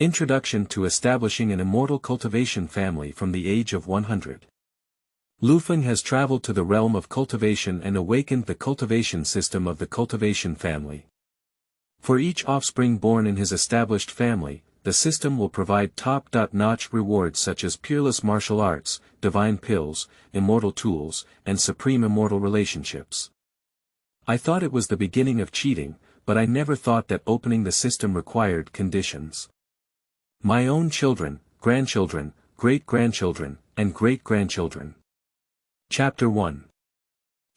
Introduction to establishing an immortal cultivation family from the age of 100. Lufeng has traveled to the realm of cultivation and awakened the cultivation system of the cultivation family. For each offspring born in his established family, the system will provide top-notch rewards such as peerless martial arts, divine pills, immortal tools, and supreme immortal relationships. I thought it was the beginning of cheating, but I never thought that opening the system required conditions. My own children, grandchildren, great-grandchildren, and great-grandchildren. Chapter 1.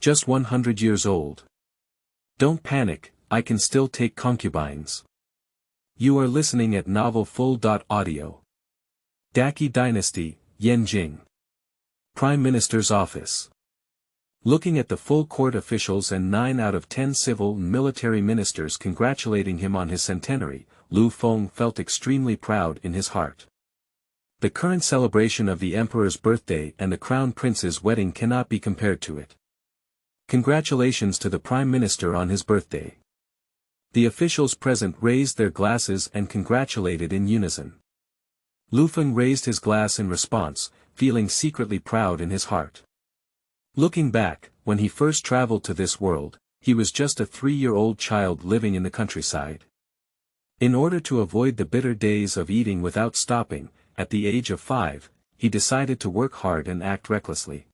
Just 100 years old. Don't panic, I can still take concubines. You are listening at Novel Full.audio. Daqi Dynasty, Yanjing. Prime Minister's Office. Looking at the full court officials and 9 out of 10 civil and military ministers congratulating him on his centenary, Lufeng felt extremely proud in his heart. The current celebration of the emperor's birthday and the crown prince's wedding cannot be compared to it. Congratulations to the prime minister on his birthday. The officials present raised their glasses and congratulated in unison. Lufeng raised his glass in response, feeling secretly proud in his heart. Looking back, when he first traveled to this world, he was just a 3-year-old child living in the countryside. In order to avoid the bitter days of eating without stopping, at the age of 5, he decided to work hard and act recklessly.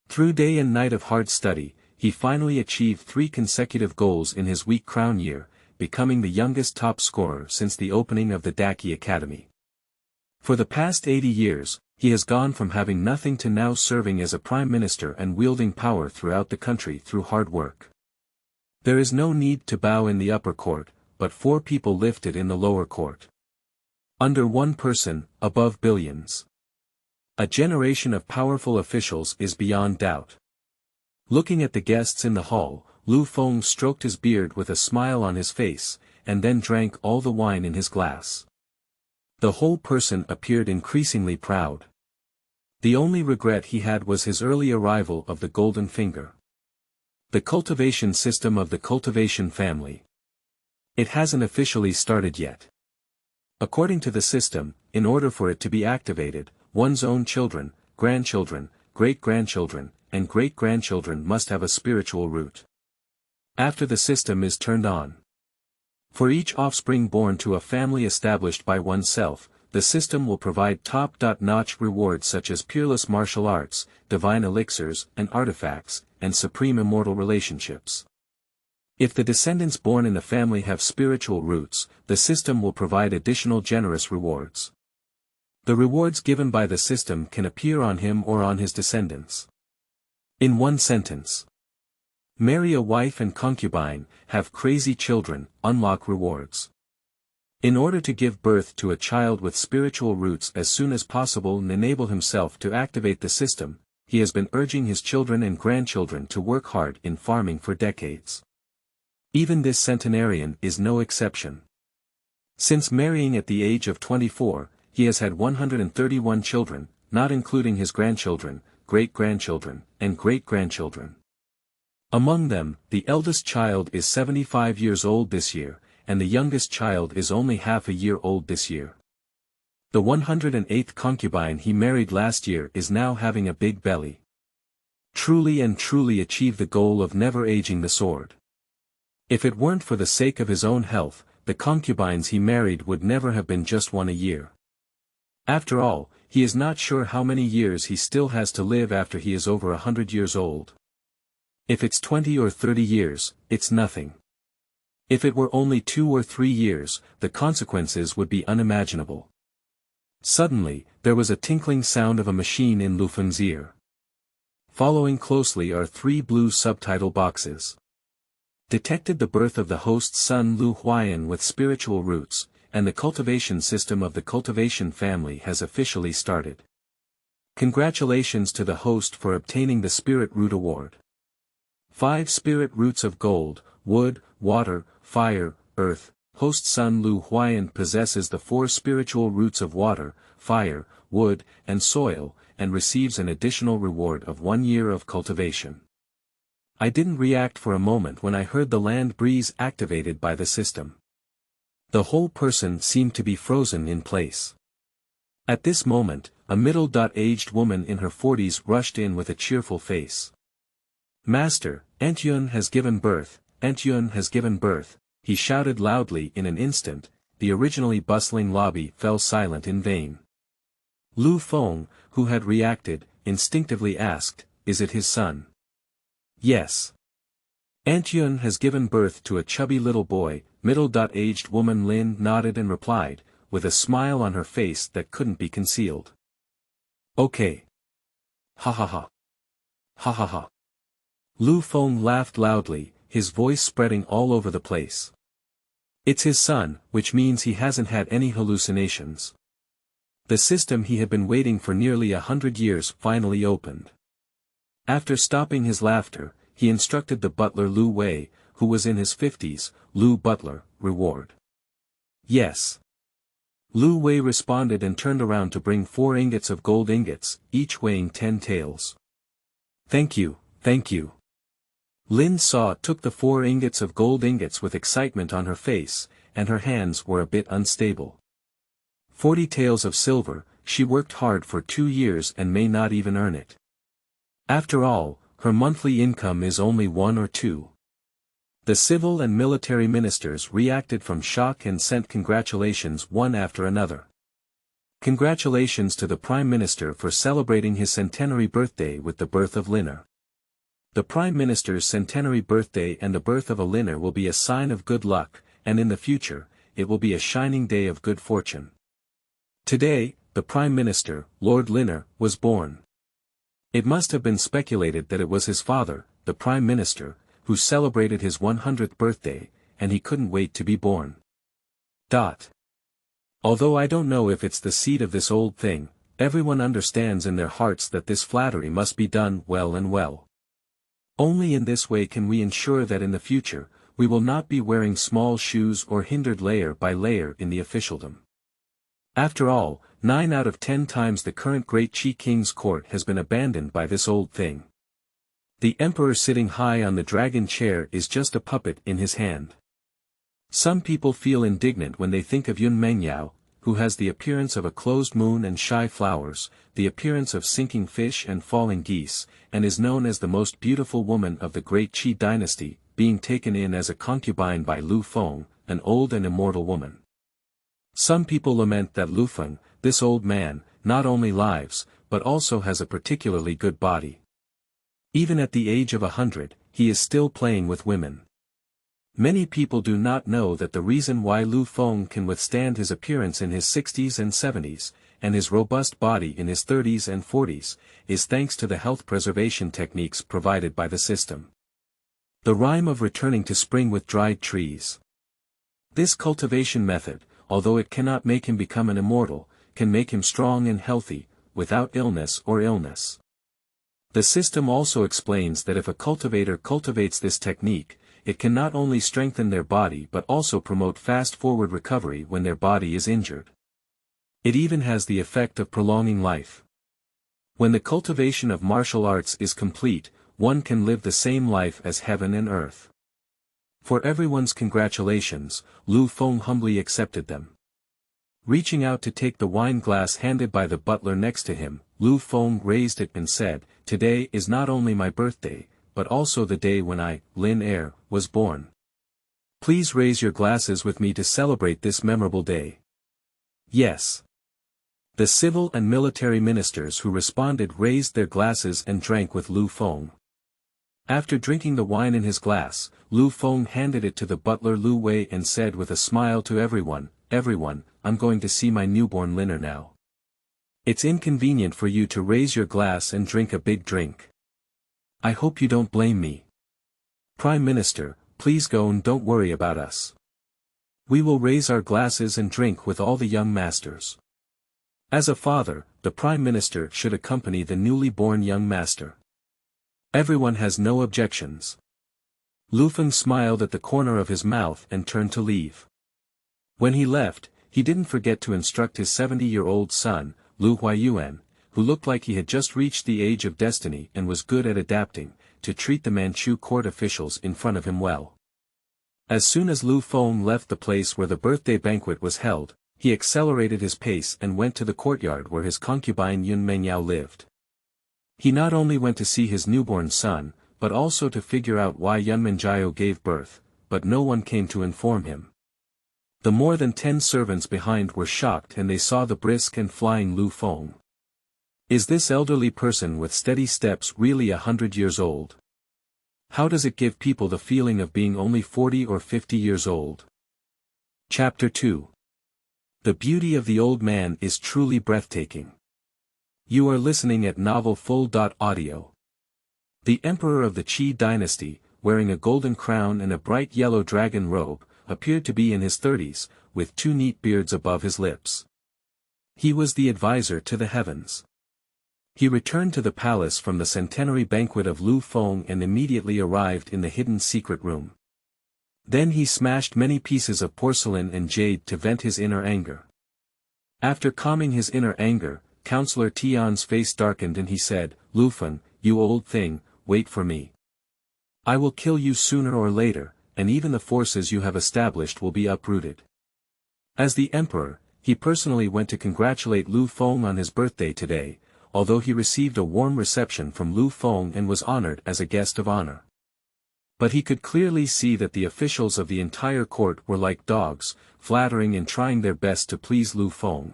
Through day and night of hard study, he finally achieved 3 consecutive goals in his weak crown year, becoming the youngest top scorer since the opening of the Daqi Academy. For the past 80 years, he has gone from having nothing to now serving as a prime minister and wielding power throughout the country through hard work. There is no need to bow in the upper court, but 4 people lifted in the lower court. Under 1 person, above billions. A generation of powerful officials is beyond doubt. Looking at the guests in the hall, Lufeng stroked his beard with a smile on his face, and then drank all the wine in his glass. The whole person appeared increasingly proud. The only regret he had was his early arrival of the golden finger. The cultivation system of the cultivation family. It hasn't officially started yet. According to the system, in order for it to be activated, one's own children, grandchildren, great-grandchildren, and great-grandchildren must have a spiritual root. After the system is turned on. For each offspring born to a family established by oneself, the system will provide top-notch rewards such as peerless martial arts, divine elixirs and artifacts, and supreme immortal relationships. If the descendants born in the family have spiritual roots, the system will provide additional generous rewards. The rewards given by the system can appear on him or on his descendants. In one sentence. Marry a wife and concubine, have crazy children, unlock rewards. In order to give birth to a child with spiritual roots as soon as possible and enable himself to activate the system, he has been urging his children and grandchildren to work hard in farming for decades. Even this centenarian is no exception. Since marrying at the age of 24, he has had 131 children, not including his grandchildren, great-grandchildren, and great-grandchildren. Among them, the eldest child is 75 years old this year, and the youngest child is only half a year old this year. The 108th concubine he married last year is now having a big belly. Truly achieved the goal of never aging the sword. If it weren't for the sake of his own health, the concubines he married would never have been just 1 a year. After all, he is not sure how many years he still has to live after he is over 100 years old. If it's 20 or 30 years, it's nothing. If it were only 2 or 3 years, the consequences would be unimaginable. Suddenly, there was a tinkling sound of a machine in Lufeng's ear. Following closely are 3 blue subtitle boxes. Detected the birth of the host's son Lu Huayan with spiritual roots, and the cultivation system of the cultivation family has officially started. Congratulations to the host for obtaining the Spirit Root Award. 5 spirit roots of gold, wood, water, fire, earth. Host son Lu Huayan possesses the 4 spiritual roots of water, fire, wood, and soil, and receives an additional reward of 1 year of cultivation. I didn't react for a moment when I heard the land breeze activated by the system. The whole person seemed to be frozen in place. At this moment, a middle-aged woman in her 40s rushed in with a cheerful face. "Master, Antyun has given birth, Antyun has given birth," he shouted loudly. In an instant, the originally bustling lobby fell silent in vain. Lufeng, who had reacted, instinctively asked, "Is it his son?" "Yes. Antyun has given birth to a chubby little boy." Middle-aged woman Lin nodded and replied, with a smile on her face that couldn't be concealed. "Okay. Ha ha ha. Ha ha ha." Lufeng laughed loudly, his voice spreading all over the place. "It's his son, which means he hasn't had any hallucinations." The system he had been waiting for nearly 100 years finally opened. After stopping his laughter, he instructed the butler Lu Wei, who was in his 50s, "Lu Butler, reward." "Yes." Lu Wei responded and turned around to bring 4 ingots of gold ingots, each weighing 10 taels. "Thank you, thank you." Lin Saw took the 4 ingots of gold ingots with excitement on her face, and her hands were a bit unstable. 40 taels of silver, she worked hard for 2 years and may not even earn it. After all, her monthly income is only 1 or 2. The civil and military ministers reacted from shock and sent congratulations one after another. Congratulations to the Prime Minister for celebrating his centenary birthday with the birth of Liner. The Prime Minister's centenary birthday and the birth of a Liner will be a sign of good luck, and in the future, it will be a shining day of good fortune. Today, the Prime Minister, Lord Liner, was born. It must have been speculated that it was his father, the Prime Minister, who celebrated his 100th birthday, and he couldn't wait to be born. Although I don't know if it's the seed of this old thing, everyone understands in their hearts that this flattery must be done well and well. Only in this way can we ensure that in the future, we will not be wearing small shoes or hindered layer by layer in the officialdom. After all, 9 out of 10 times the current Great Qi King's court has been abandoned by this old thing. The emperor sitting high on the dragon chair is just a puppet in his hand. Some people feel indignant when they think of Yun Mengyao, who has the appearance of a closed moon and shy flowers, the appearance of sinking fish and falling geese, and is known as the most beautiful woman of the Great Qi dynasty, being taken in as a concubine by Lufeng, an old and immortal woman. Some people lament that Lufeng, this old man, not only lives, but also has a particularly good body. Even at the age of 100, he is still playing with women. Many people do not know that the reason why Lufeng can withstand his appearance in his 60s and 70s, and his robust body in his 30s and 40s, is thanks to the health preservation techniques provided by the system. The rhyme of returning to spring with dried trees. This cultivation method, although it cannot make him become an immortal, can make him strong and healthy, without illness or illness. The system also explains that if a cultivator cultivates this technique, it can not only strengthen their body but also promote fast-forward recovery when their body is injured. It even has the effect of prolonging life. When the cultivation of martial arts is complete, one can live the same life as heaven and earth. For everyone's congratulations, Lufeng humbly accepted them. Reaching out to take the wine glass handed by the butler next to him, Lufeng raised it and said, "Today is not only my birthday, but also the day when I, Lin Er, was born. Please raise your glasses with me to celebrate this memorable day." Yes. The civil and military ministers who responded raised their glasses and drank with Lufeng. After drinking the wine in his glass, Lufeng handed it to the butler Lu Wei and said with a smile to everyone, "Everyone, I'm going to see my newborn Liner now. It's inconvenient for you to raise your glass and drink a big drink. I hope you don't blame me. Prime Minister, please go and don't worry about us. We will raise our glasses and drink with all the young masters." As a father, the Prime Minister should accompany the newly born young master. Everyone has no objections. Lufeng smiled at the corner of his mouth and turned to leave. When he left, he didn't forget to instruct his 70-year-old son, Lu Huayuan, who looked like he had just reached the age of destiny and was good at adapting, to treat the Manchu court officials in front of him well. As soon as Lufeng left the place where the birthday banquet was held, he accelerated his pace and went to the courtyard where his concubine Yun Mengyao lived. He not only went to see his newborn son, but also to figure out why Yun Mengyao gave birth, but no one came to inform him. The more than 10 servants behind were shocked and they saw the brisk and flying Lufeng. Is this elderly person with steady steps really 100 years old? How does it give people the feeling of being only 40 or 50 years old? Chapter 2. The beauty of the old man is truly breathtaking. You are listening at Novel Full.audio. The emperor of the Qi dynasty, wearing a golden crown and a bright yellow dragon robe, appeared to be in his 30s, with 2 neat beards above his lips. He was the advisor to the heavens. He returned to the palace from the centenary banquet of Lufeng and immediately arrived in the hidden secret room. Then he smashed many pieces of porcelain and jade to vent his inner anger. After calming his inner anger, Counselor Tian's face darkened and he said, "Lufeng, you old thing, wait for me. I will kill you sooner or later, and even the forces you have established will be uprooted." As the emperor, he personally went to congratulate Lufeng on his birthday today, although he received a warm reception from Lufeng and was honored as a guest of honor. But he could clearly see that the officials of the entire court were like dogs, flattering and trying their best to please Lufeng.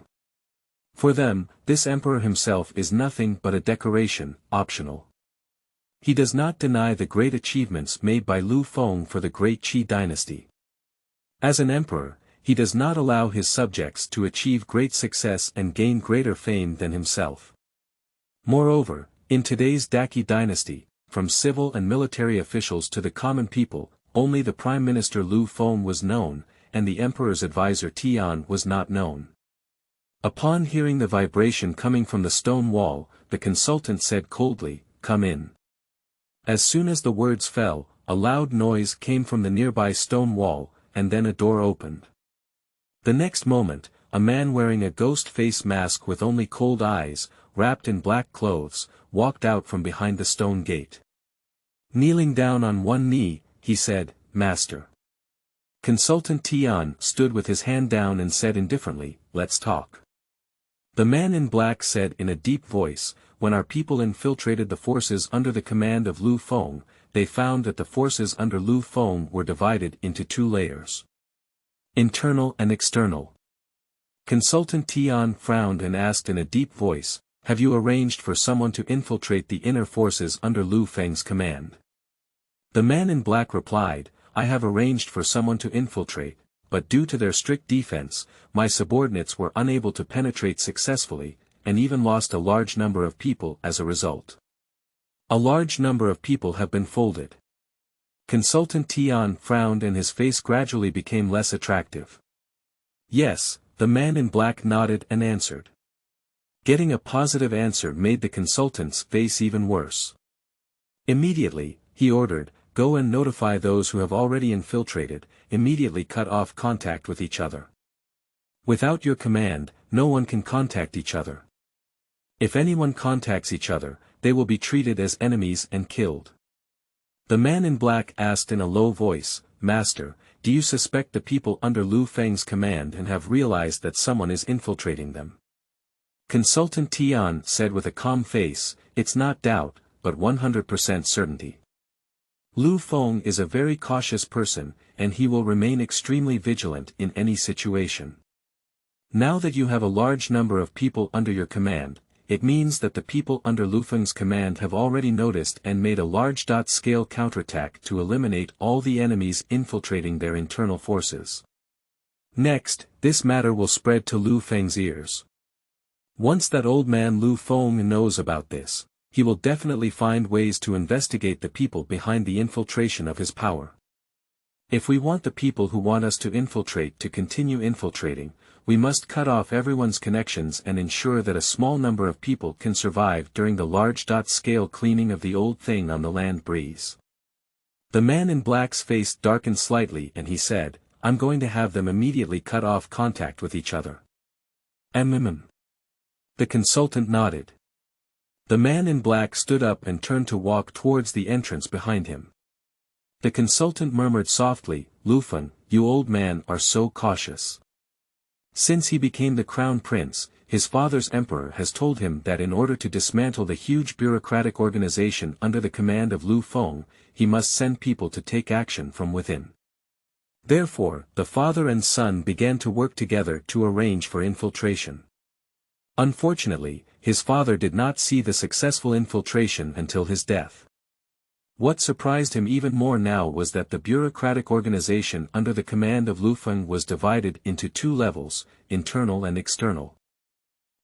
For them, this emperor himself is nothing but a decoration, optional. He does not deny the great achievements made by Lufeng for the great Qi dynasty. As an emperor, he does not allow his subjects to achieve great success and gain greater fame than himself. Moreover, in today's Daqi dynasty, from civil and military officials to the common people, only the Prime Minister Lufeng was known, and the emperor's advisor Tian was not known. Upon hearing the vibration coming from the stone wall, the consultant said coldly, "Come in." As soon as the words fell, a loud noise came from the nearby stone wall, and then a door opened. The next moment, a man wearing a ghost face mask with only cold eyes, wrapped in black clothes, walked out from behind the stone gate. Kneeling down on one knee, he said, "Master." Consultant Tian stood with his hand down and said indifferently, "Let's talk." The man in black said in a deep voice, "When our people infiltrated the forces under the command of Lufeng, they found that the forces under Lufeng were divided into 2 layers. Internal and external." Consultant Tian frowned and asked in a deep voice, "Have you arranged for someone to infiltrate the inner forces under Lufeng's command?" The man in black replied, "I have arranged for someone to infiltrate, but due to their strict defense, my subordinates were unable to penetrate successfully, and even lost a large number of people as a result. A large number of people have been folded." Consultant Tian frowned and his face gradually became less attractive. "Yes," the man in black nodded and answered. Getting a positive answer made the consultant's face even worse. Immediately, he ordered, "Go and notify those who have already infiltrated, immediately cut off contact with each other. Without your command, no one can contact each other. If anyone contacts each other, they will be treated as enemies and killed." The man in black asked in a low voice, "Master, do you suspect the people under Lufeng's command and have realized that someone is infiltrating them?" Consultant Tian said with a calm face, "It's not doubt, but 100% certainty. Lufeng is a very cautious person, and he will remain extremely vigilant in any situation. Now that you have a large number of people under your command, it means that the people under Lufeng's command have already noticed and made a large-scale counterattack to eliminate all the enemies infiltrating their internal forces. Next, this matter will spread to Lufeng's ears. Once that old man Lufeng knows about this, he will definitely find ways to investigate the people behind the infiltration of his power. If we want the people who want us to infiltrate to continue infiltrating, we must cut off everyone's connections and ensure that a small number of people can survive during the large-scale cleaning of the old thing on the land breeze." The man in black's face darkened slightly and he said, "I'm going to have them immediately cut off contact with each other." The consultant nodded. The man in black stood up and turned to walk towards the entrance behind him. The consultant murmured softly, Lufeng, you old man are so cautious. Since he became the crown prince, his father's emperor has told him that in order to dismantle the huge bureaucratic organization under the command of Lufeng, he must send people to take action from within. Therefore, the father and son began to work together to arrange for infiltration. Unfortunately, his father did not see the successful infiltration until his death. What surprised him even more now was that the bureaucratic organization under the command of Lufeng was divided into two levels, internal and external.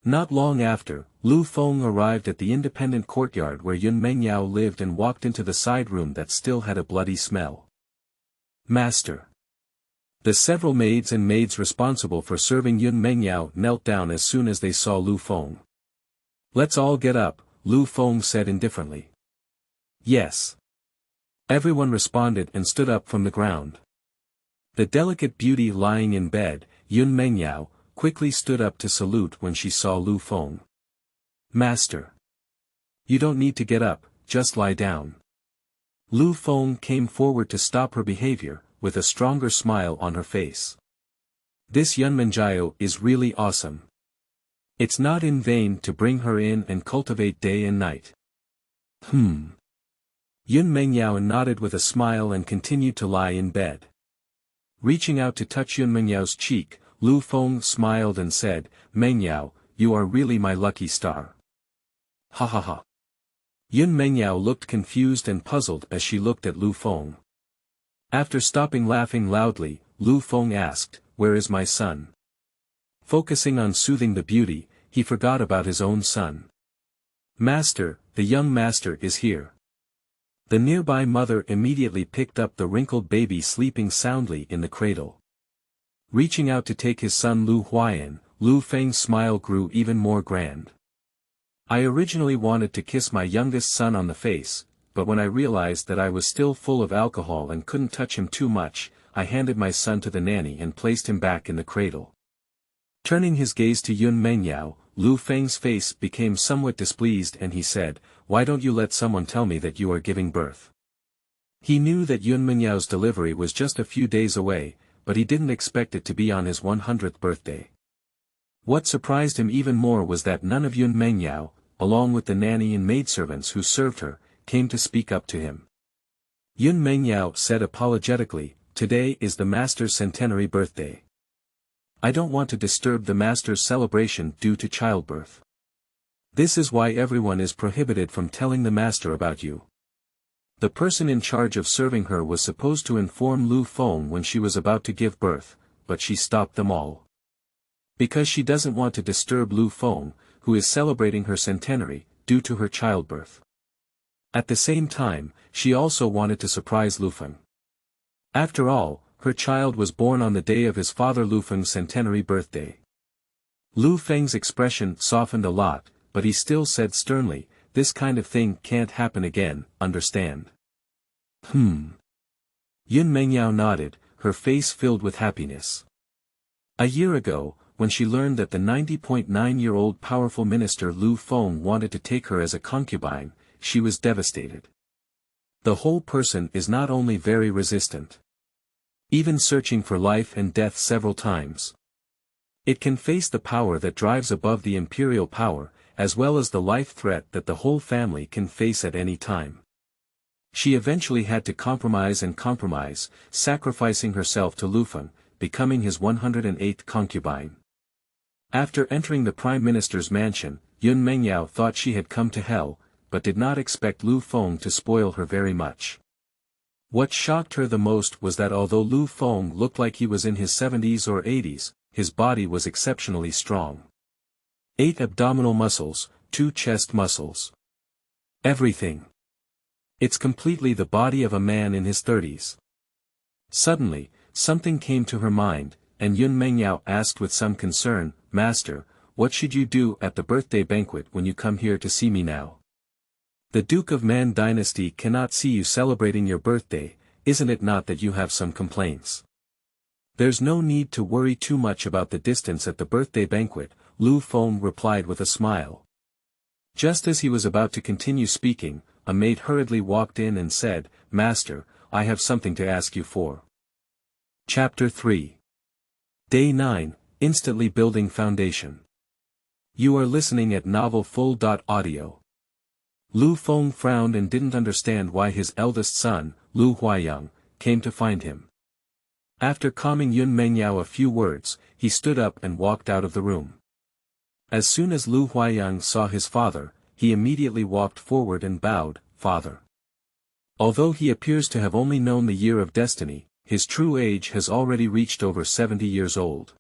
Not long after, Lufeng arrived at the independent courtyard where Yun Mengyao lived and walked into the side room that still had a bloody smell. Master. The several maids and maids responsible for serving Yun Mengyao knelt down as soon as they saw Lufeng. Let's all get up, Lufeng said indifferently. Yes. Everyone responded and stood up from the ground. The delicate beauty lying in bed, Yun Mengyao, quickly stood up to salute when she saw Lufeng. Master. You don't need to get up, just lie down. Lufeng came forward to stop her behavior, with a stronger smile on her face. This Yun Mengyao is really awesome. It's not in vain to bring her in and cultivate day and night. Yun Mengyao nodded with a smile and continued to lie in bed. Reaching out to touch Yun Mengyao's cheek, Lufeng smiled and said, Mengyao, you are really my lucky star. Ha ha ha. Yun Mengyao looked confused and puzzled as she looked at Lufeng. After stopping laughing loudly, Lufeng asked, where is my son? Focusing on soothing the beauty, he forgot about his own son. Master, the young master is here. The nearby mother immediately picked up the wrinkled baby sleeping soundly in the cradle. Reaching out to take his son Lu Huayan, Lufeng's smile grew even more grand. I originally wanted to kiss my youngest son on the face, but when I realized that I was still full of alcohol and couldn't touch him too much, I handed my son to the nanny and placed him back in the cradle. Turning his gaze to Yun Mengyao, Lufeng's face became somewhat displeased and he said, why don't you let someone tell me that you are giving birth? He knew that Yun Mengyao's delivery was just a few days away, but he didn't expect it to be on his 100th birthday. What surprised him even more was that none of Yun Mengyao, along with the nanny and maidservants who served her, came to speak up to him. Yun Mengyao said apologetically, today is the master's centenary birthday. I don't want to disturb the master's celebration due to childbirth. This is why everyone is prohibited from telling the master about you. The person in charge of serving her was supposed to inform Lufeng when she was about to give birth, but she stopped them all. Because she doesn't want to disturb Lufeng, who is celebrating her centenary, due to her childbirth. At the same time, she also wanted to surprise Lufeng. After all, her child was born on the day of his father Lufeng's centenary birthday. Lufeng's expression softened a lot, but he still said sternly, this kind of thing can't happen again, understand? Yun Mengyao nodded, her face filled with happiness. A year ago, when she learned that the 90.9-year-old powerful minister Lufeng wanted to take her as a concubine, she was devastated. The whole person is not only very resistant, even searching for life and death several times. It can face the power that drives above the imperial power, as well as the life threat that the whole family can face at any time. She eventually had to compromise, sacrificing herself to Lufeng, becoming his 108th concubine. After entering the Prime Minister's mansion, Yun Mengyao thought she had come to hell, but did not expect Lufeng to spoil her very much. What shocked her the most was that although Lufeng looked like he was in his 70s or 80s, his body was exceptionally strong. 8 abdominal muscles, 2 chest muscles. Everything. It's completely the body of a man in his 30s. Suddenly, something came to her mind, and Yun Mengyao asked with some concern, Master, what should you do at the birthday banquet when you come here to see me now? The Duke of Man dynasty cannot see you celebrating your birthday, isn't it not that you have some complaints? There's no need to worry too much about the distance at the birthday banquet, Lufeng replied with a smile. Just as he was about to continue speaking, a maid hurriedly walked in and said, Master, I have something to ask you for. Chapter 3. Day 9, Instantly Building Foundation. You are listening at novelfull.audio. Lufeng frowned and didn't understand why his eldest son, Lu Huaiyang, came to find him. After calming Yun Mengyao a few words, he stood up and walked out of the room. As soon as Lu Huaiyang saw his father, he immediately walked forward and bowed, "Father." Although he appears to have only known the year of destiny, his true age has already reached over 70 years old.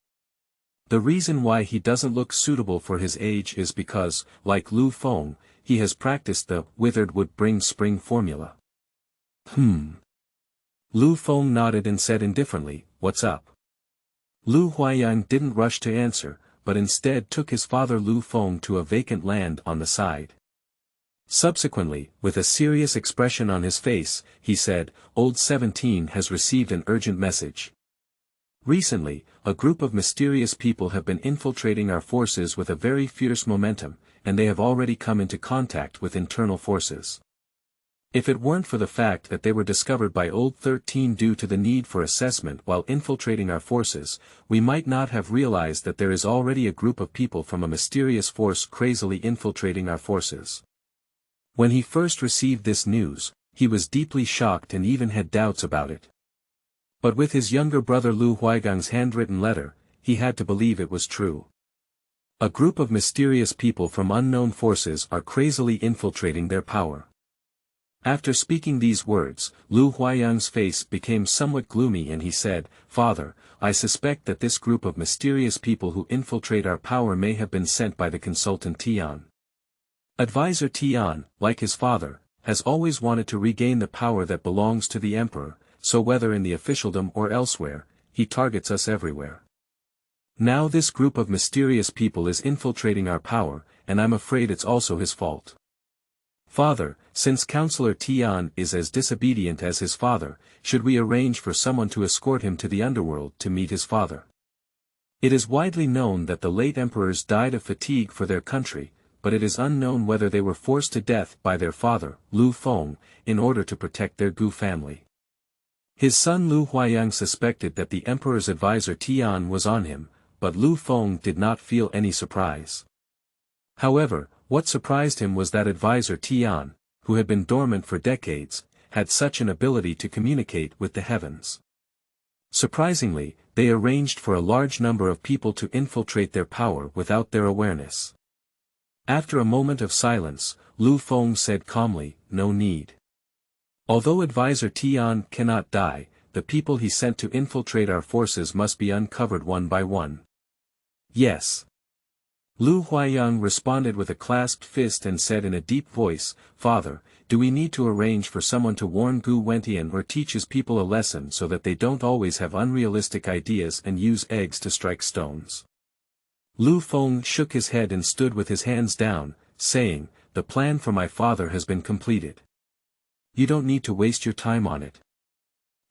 The reason why he doesn't look suitable for his age is because, like Lu Feng, he has practiced the "withered wood brings spring" formula. Lu Feng nodded and said indifferently, "What's up?" Lu Huaiyang didn't rush to answer, but instead took his father Lu Feng to a vacant land on the side. Subsequently, with a serious expression on his face, he said, "Old 17 has received an urgent message. Recently, a group of mysterious people have been infiltrating our forces with a very fierce momentum, and they have already come into contact with internal forces. If it weren't for the fact that they were discovered by Old 13 due to the need for assessment while infiltrating our forces, we might not have realized that there is already a group of people from a mysterious force crazily infiltrating our forces." When he first received this news, he was deeply shocked and even had doubts about it. But with his younger brother Lu Huaigang's handwritten letter, he had to believe it was true. A group of mysterious people from unknown forces are crazily infiltrating their power. After speaking these words, Lu Huaiyang's face became somewhat gloomy and he said, "Father, I suspect that this group of mysterious people who infiltrate our power may have been sent by the consultant Tian. Advisor Tian, like his father, has always wanted to regain the power that belongs to the emperor, so whether in the officialdom or elsewhere, he targets us everywhere. Now this group of mysterious people is infiltrating our power, and I'm afraid it's also his fault. Father, since Counselor Tian is as disobedient as his father, should we arrange for someone to escort him to the underworld to meet his father? It is widely known that the late emperors died of fatigue for their country, but it is unknown whether they were forced to death by their father, Lu Feng, in order to protect their Gu family." His son Lu Huaiyang suspected that the emperor's advisor Tian was on him, but Lu Feng did not feel any surprise. However, what surprised him was that advisor Tian, who had been dormant for decades, had such an ability to communicate with the heavens. Surprisingly, they arranged for a large number of people to infiltrate their power without their awareness. After a moment of silence, Lu Feng said calmly, "No need. Although advisor Tian cannot die, the people he sent to infiltrate our forces must be uncovered one by one." "Yes." Lu Huaiyang responded with a clasped fist and said in a deep voice, "Father, do we need to arrange for someone to warn Gu Wentian or teach his people a lesson so that they don't always have unrealistic ideas and use eggs to strike stones?" Lu Feng shook his head and stood with his hands down, saying, "The plan for my father has been completed. You don't need to waste your time on it.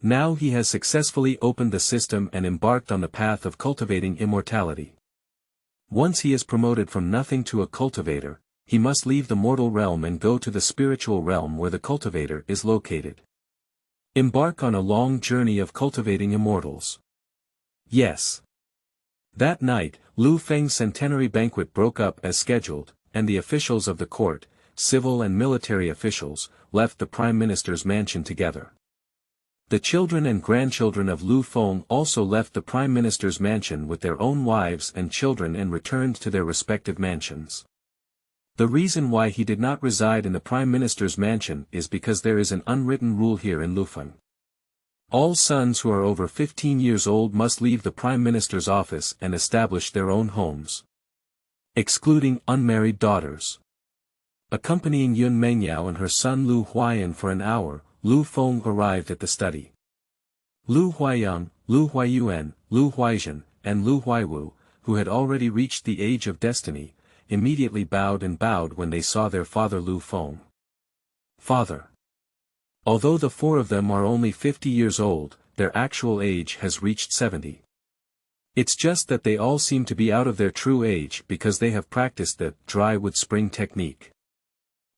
Now he has successfully opened the system and embarked on the path of cultivating immortality. Once he is promoted from nothing to a cultivator, he must leave the mortal realm and go to the spiritual realm where the cultivator is located. Embark on a long journey of cultivating immortals." "Yes." That night, Lu Feng's centenary banquet broke up as scheduled, and the officials of the court, civil and military officials, left the Prime Minister's mansion together. The children and grandchildren of Lu Feng also left the Prime Minister's mansion with their own wives and children and returned to their respective mansions. The reason why he did not reside in the Prime Minister's mansion is because there is an unwritten rule here in Lufeng. All sons who are over 15 years old must leave the Prime Minister's office and establish their own homes, excluding unmarried daughters. Accompanying Yun Mengyao and her son Lu Huayan for an hour, Lu Feng arrived at the study. Lu Huaiyang, Lu Huaiyuan, Lu Huaizhen, and Lu Huaiwu, who had already reached the age of destiny, immediately bowed when they saw their father Lu Feng. "Father." Although the four of them are only 50 years old, their actual age has reached 70. It's just that they all seem to be out of their true age because they have practiced the dry wood spring technique.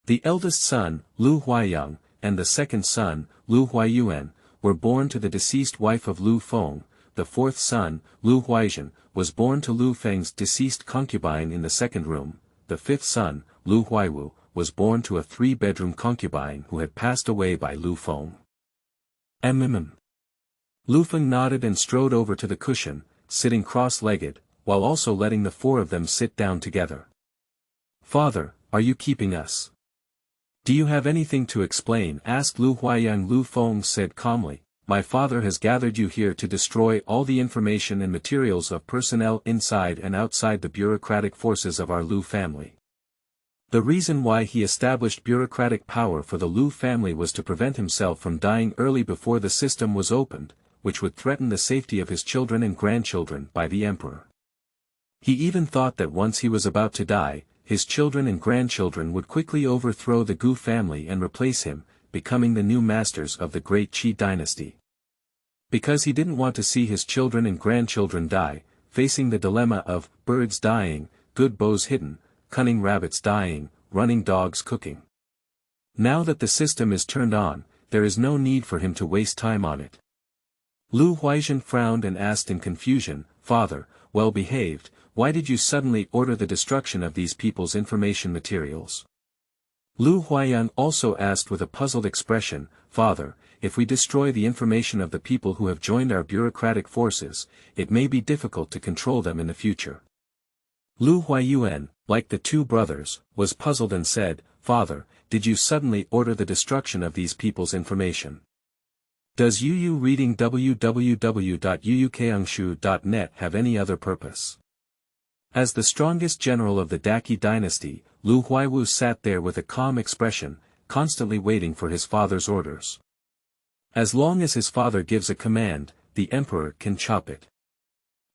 The eldest son, Lu Huaiyang, and the second son, Lu Huaiyuan, were born to the deceased wife of Lufeng. The fourth son, Lu Huaizhen, was born to Lufeng's deceased concubine in the second room. The fifth son, Lu Huiwu, was born to a three-bedroom concubine who had passed away by Lufeng. Lufeng nodded and strode over to the cushion, sitting cross-legged, while also letting the four of them sit down together. "Father, are you keeping us? Do you have anything to explain?" asked Lu Huaiyang. Lufeng said calmly, "My father has gathered you here to destroy all the information and materials of personnel inside and outside the bureaucratic forces of our Lu family. The reason why he established bureaucratic power for the Lu family was to prevent himself from dying early before the system was opened, which would threaten the safety of his children and grandchildren by the emperor. He even thought that once he was about to die, his children and grandchildren would quickly overthrow the Gu family and replace him, becoming the new masters of the great Qi dynasty. Because he didn't want to see his children and grandchildren die, facing the dilemma of birds dying, good bows hidden, cunning rabbits dying, running dogs cooking. Now that the system is turned on, there is no need for him to waste time on it." Lu Huaizhen frowned and asked in confusion, "Father, well behaved, why did you suddenly order the destruction of these people's information materials?" Lu Huaiyang also asked with a puzzled expression, "Father, if we destroy the information of the people who have joined our bureaucratic forces, it may be difficult to control them in the future." Lu Huaiyuan, like the two brothers, was puzzled and said, "Father, did you suddenly order the destruction of these people's information? Does Yu reading www.yuukangshu.net have any other purpose?" As the strongest general of the Daqi dynasty, Lu Huiwu sat there with a calm expression, constantly waiting for his father's orders. As long as his father gives a command, the emperor can chop it.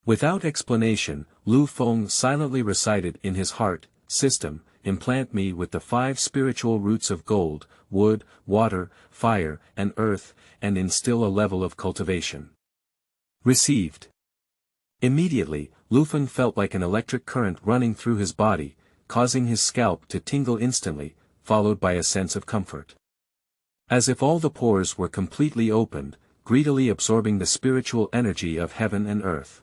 Without explanation, Lu Feng silently recited in his heart, "System, implant me with the 5 spiritual roots of gold, wood, water, fire, and earth, and instill a level of cultivation." Received. Immediately, Lufeng felt like an electric current running through his body, causing his scalp to tingle instantly, followed by a sense of comfort. As if all the pores were completely opened, greedily absorbing the spiritual energy of heaven and earth.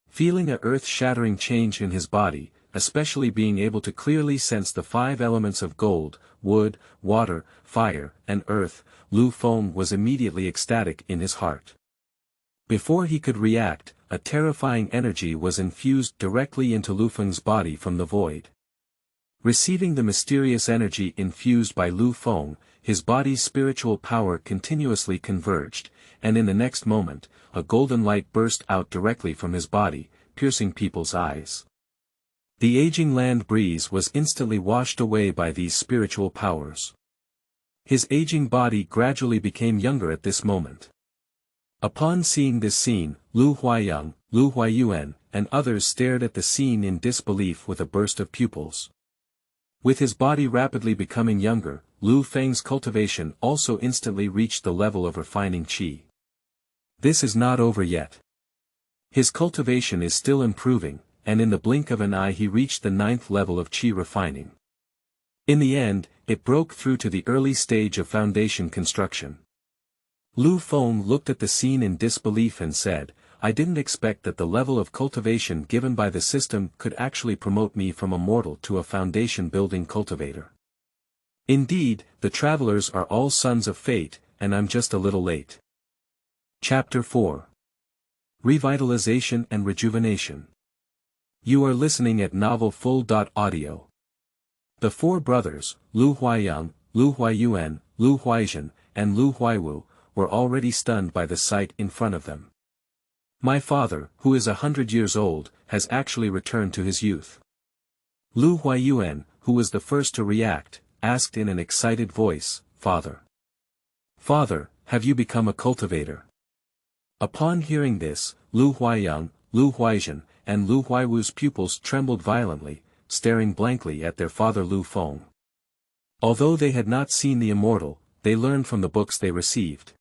Feeling a earth-shattering change in his body, especially being able to clearly sense the 5 elements of gold, wood, water, fire, and earth, Lu Feng was immediately ecstatic in his heart. Before he could react, a terrifying energy was infused directly into Lufeng's body from the void. Receiving the mysterious energy infused by Lu Feng, his body's spiritual power continuously converged, and in the next moment, a golden light burst out directly from his body, piercing people's eyes. The aging land breeze was instantly washed away by these spiritual powers. His aging body gradually became younger at this moment. Upon seeing this scene, Lu Huaiyang, Lu Huaiyuan, and others stared at the scene in disbelief with a burst of pupils. With his body rapidly becoming younger, Lu Feng's cultivation also instantly reached the level of refining qi. This is not over yet. His cultivation is still improving, and in the blink of an eye he reached the 9th level of qi refining. In the end, it broke through to the early stage of foundation construction. Lu Feng looked at the scene in disbelief and said, "I didn't expect that the level of cultivation given by the system could actually promote me from a mortal to a foundation-building cultivator. Indeed, the travelers are all sons of fate, and I'm just a little late." Chapter 4. Revitalization and Rejuvenation. You are listening at novelfull.audio. The 4 brothers, Lu Huaiyang, Lu Huaiyuan, Lu Huaizhen, and Lu Huiwu, were already stunned by the sight in front of them. "My father, who is 100 years old, has actually returned to his youth." Lu Huaiyuan, who was the first to react, asked in an excited voice, "Father, have you become a cultivator?" Upon hearing this, Lu Huaiyang, Lu Huaizhen, and Lu Huiwu's pupils trembled violently, staring blankly at their father Lu Feng. Although they had not seen the immortal, they learned from the books they received.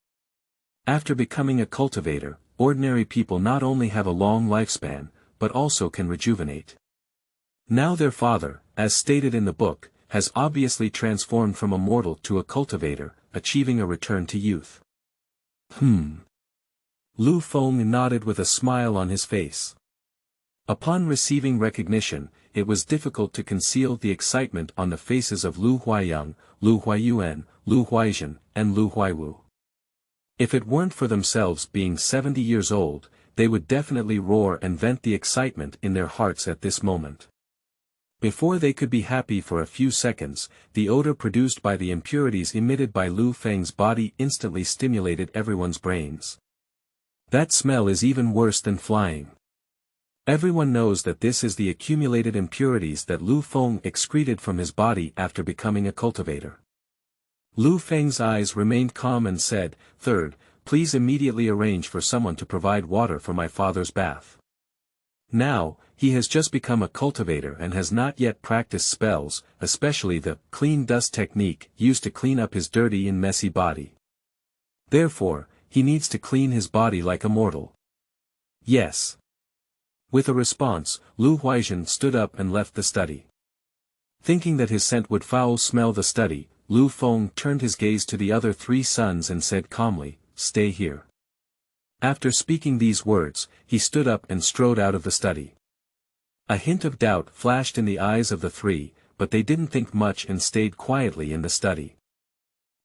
After becoming a cultivator, ordinary people not only have a long lifespan, but also can rejuvenate. Now their father, as stated in the book, has obviously transformed from a mortal to a cultivator, achieving a return to youth. Lufeng nodded with a smile on his face. Upon receiving recognition, it was difficult to conceal the excitement on the faces of Lu Huaiyang, Lu Huaiyuan, Lu Huaizhen, and Lu Huaiwu. If it weren't for themselves being 70 years old, they would definitely roar and vent the excitement in their hearts at this moment. Before they could be happy for a few seconds, the odor produced by the impurities emitted by Lu Feng's body instantly stimulated everyone's brains. That smell is even worse than flying. Everyone knows that this is the accumulated impurities that Lu Feng excreted from his body after becoming a cultivator. Lu Feng's eyes remained calm and said, "Third, please immediately arrange for someone to provide water for my father's bath." Now, he has just become a cultivator and has not yet practiced spells, especially the clean dust technique used to clean up his dirty and messy body. Therefore, he needs to clean his body like a mortal. Yes. With a response, Lu Huaizhen stood up and left the study. Thinking that his scent would foul-smell the study, Lu Feng turned his gaze to the other three sons and said calmly, "Stay here." After speaking these words, he stood up and strode out of the study. A hint of doubt flashed in the eyes of the three, but they didn't think much and stayed quietly in the study.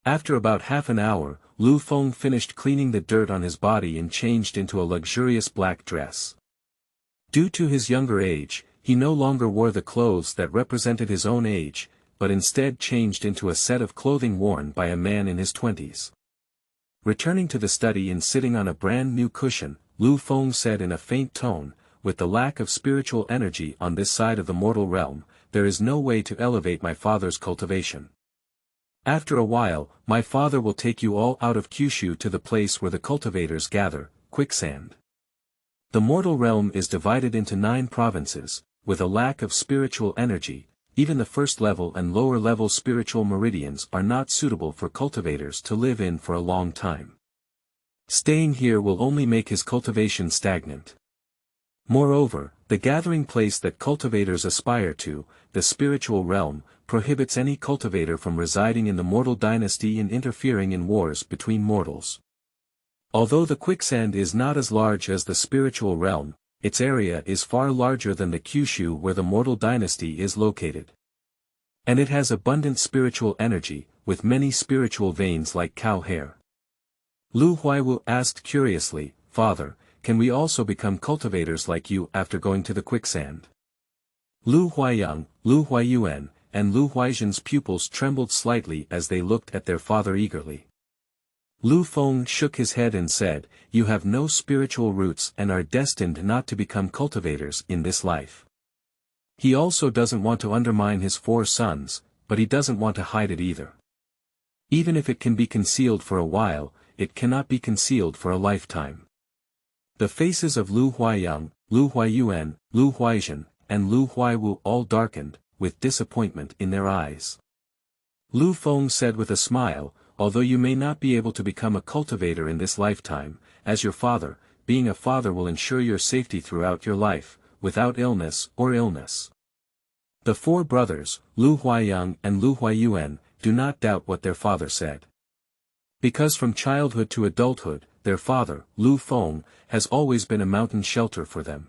After about half an hour, Lu Feng finished cleaning the dirt on his body and changed into a luxurious black dress. Due to his younger age, he no longer wore the clothes that represented his own age, but instead changed into a set of clothing worn by a man in his 20s. Returning to the study and sitting on a brand new cushion, Lu Feng said in a faint tone, "With the lack of spiritual energy on this side of the mortal realm, there is no way to elevate my father's cultivation. After a while, my father will take you all out of Kyushu to the place where the cultivators gather, quicksand. The mortal realm is divided into 9 provinces, with a lack of spiritual energy. Even the first level and lower level spiritual meridians are not suitable for cultivators to live in for a long time. Staying here will only make his cultivation stagnant. Moreover, the gathering place that cultivators aspire to, the spiritual realm, prohibits any cultivator from residing in the mortal dynasty and interfering in wars between mortals. Although the quicksand is not as large as the spiritual realm, its area is far larger than the Kyushu where the mortal dynasty is located. And it has abundant spiritual energy, with many spiritual veins like cow hair." Lu Huaiwu asked curiously, "Father, can we also become cultivators like you after going to the quicksand?" Lu Huaiyang, Lu Huaiyuan, and Lu Huaizhen's pupils trembled slightly as they looked at their father eagerly. Lu Feng shook his head and said, "You have no spiritual roots and are destined not to become cultivators in this life." He also doesn't want to undermine his 4 sons, but he doesn't want to hide it either. Even if it can be concealed for a while, it cannot be concealed for a lifetime. The faces of Lu Huaiyang, Lu Huaiyuan, Lu Huaizhen, and Lu Huaiwu all darkened, with disappointment in their eyes. Lu Feng said with a smile, "Although you may not be able to become a cultivator in this lifetime, as your father, being a father will ensure your safety throughout your life, without illness or illness." The 4 brothers, Lu Huaiyang and Lu Huaiyuan, do not doubt what their father said. Because from childhood to adulthood, their father, Lu Feng, has always been a mountain shelter for them.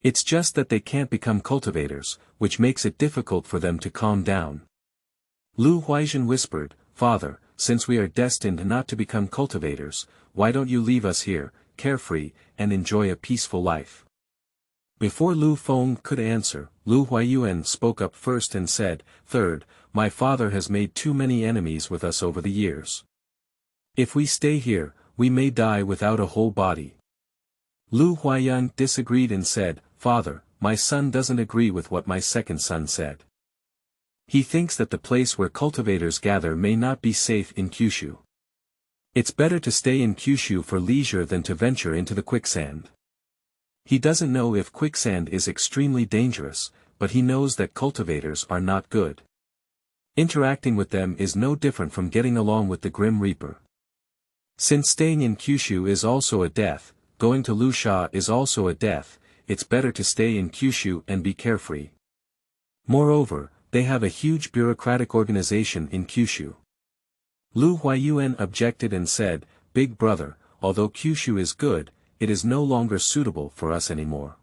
It's just that they can't become cultivators, which makes it difficult for them to calm down. Lu Huaizhen whispered, "Father, since we are destined not to become cultivators, why don't you leave us here, carefree, and enjoy a peaceful life?" Before Lu Feng could answer, Lu Huaiyuan spoke up first and said, "Third, my father has made too many enemies with us over the years. If we stay here, we may die without a whole body." Lu Huaiyang disagreed and said, "Father, my son doesn't agree with what my second son said. He thinks that the place where cultivators gather may not be safe in Kyushu. It's better to stay in Kyushu for leisure than to venture into the quicksand. He doesn't know if quicksand is extremely dangerous, but he knows that cultivators are not good. Interacting with them is no different from getting along with the Grim Reaper. Since staying in Kyushu is also a death, going to Lusha is also a death, it's better to stay in Kyushu and be carefree. Moreover, they have a huge bureaucratic organization in Kyushu." Lu Huaiyuan objected and said, big brother, although Kyushu is good, it is no longer suitable for us anymore.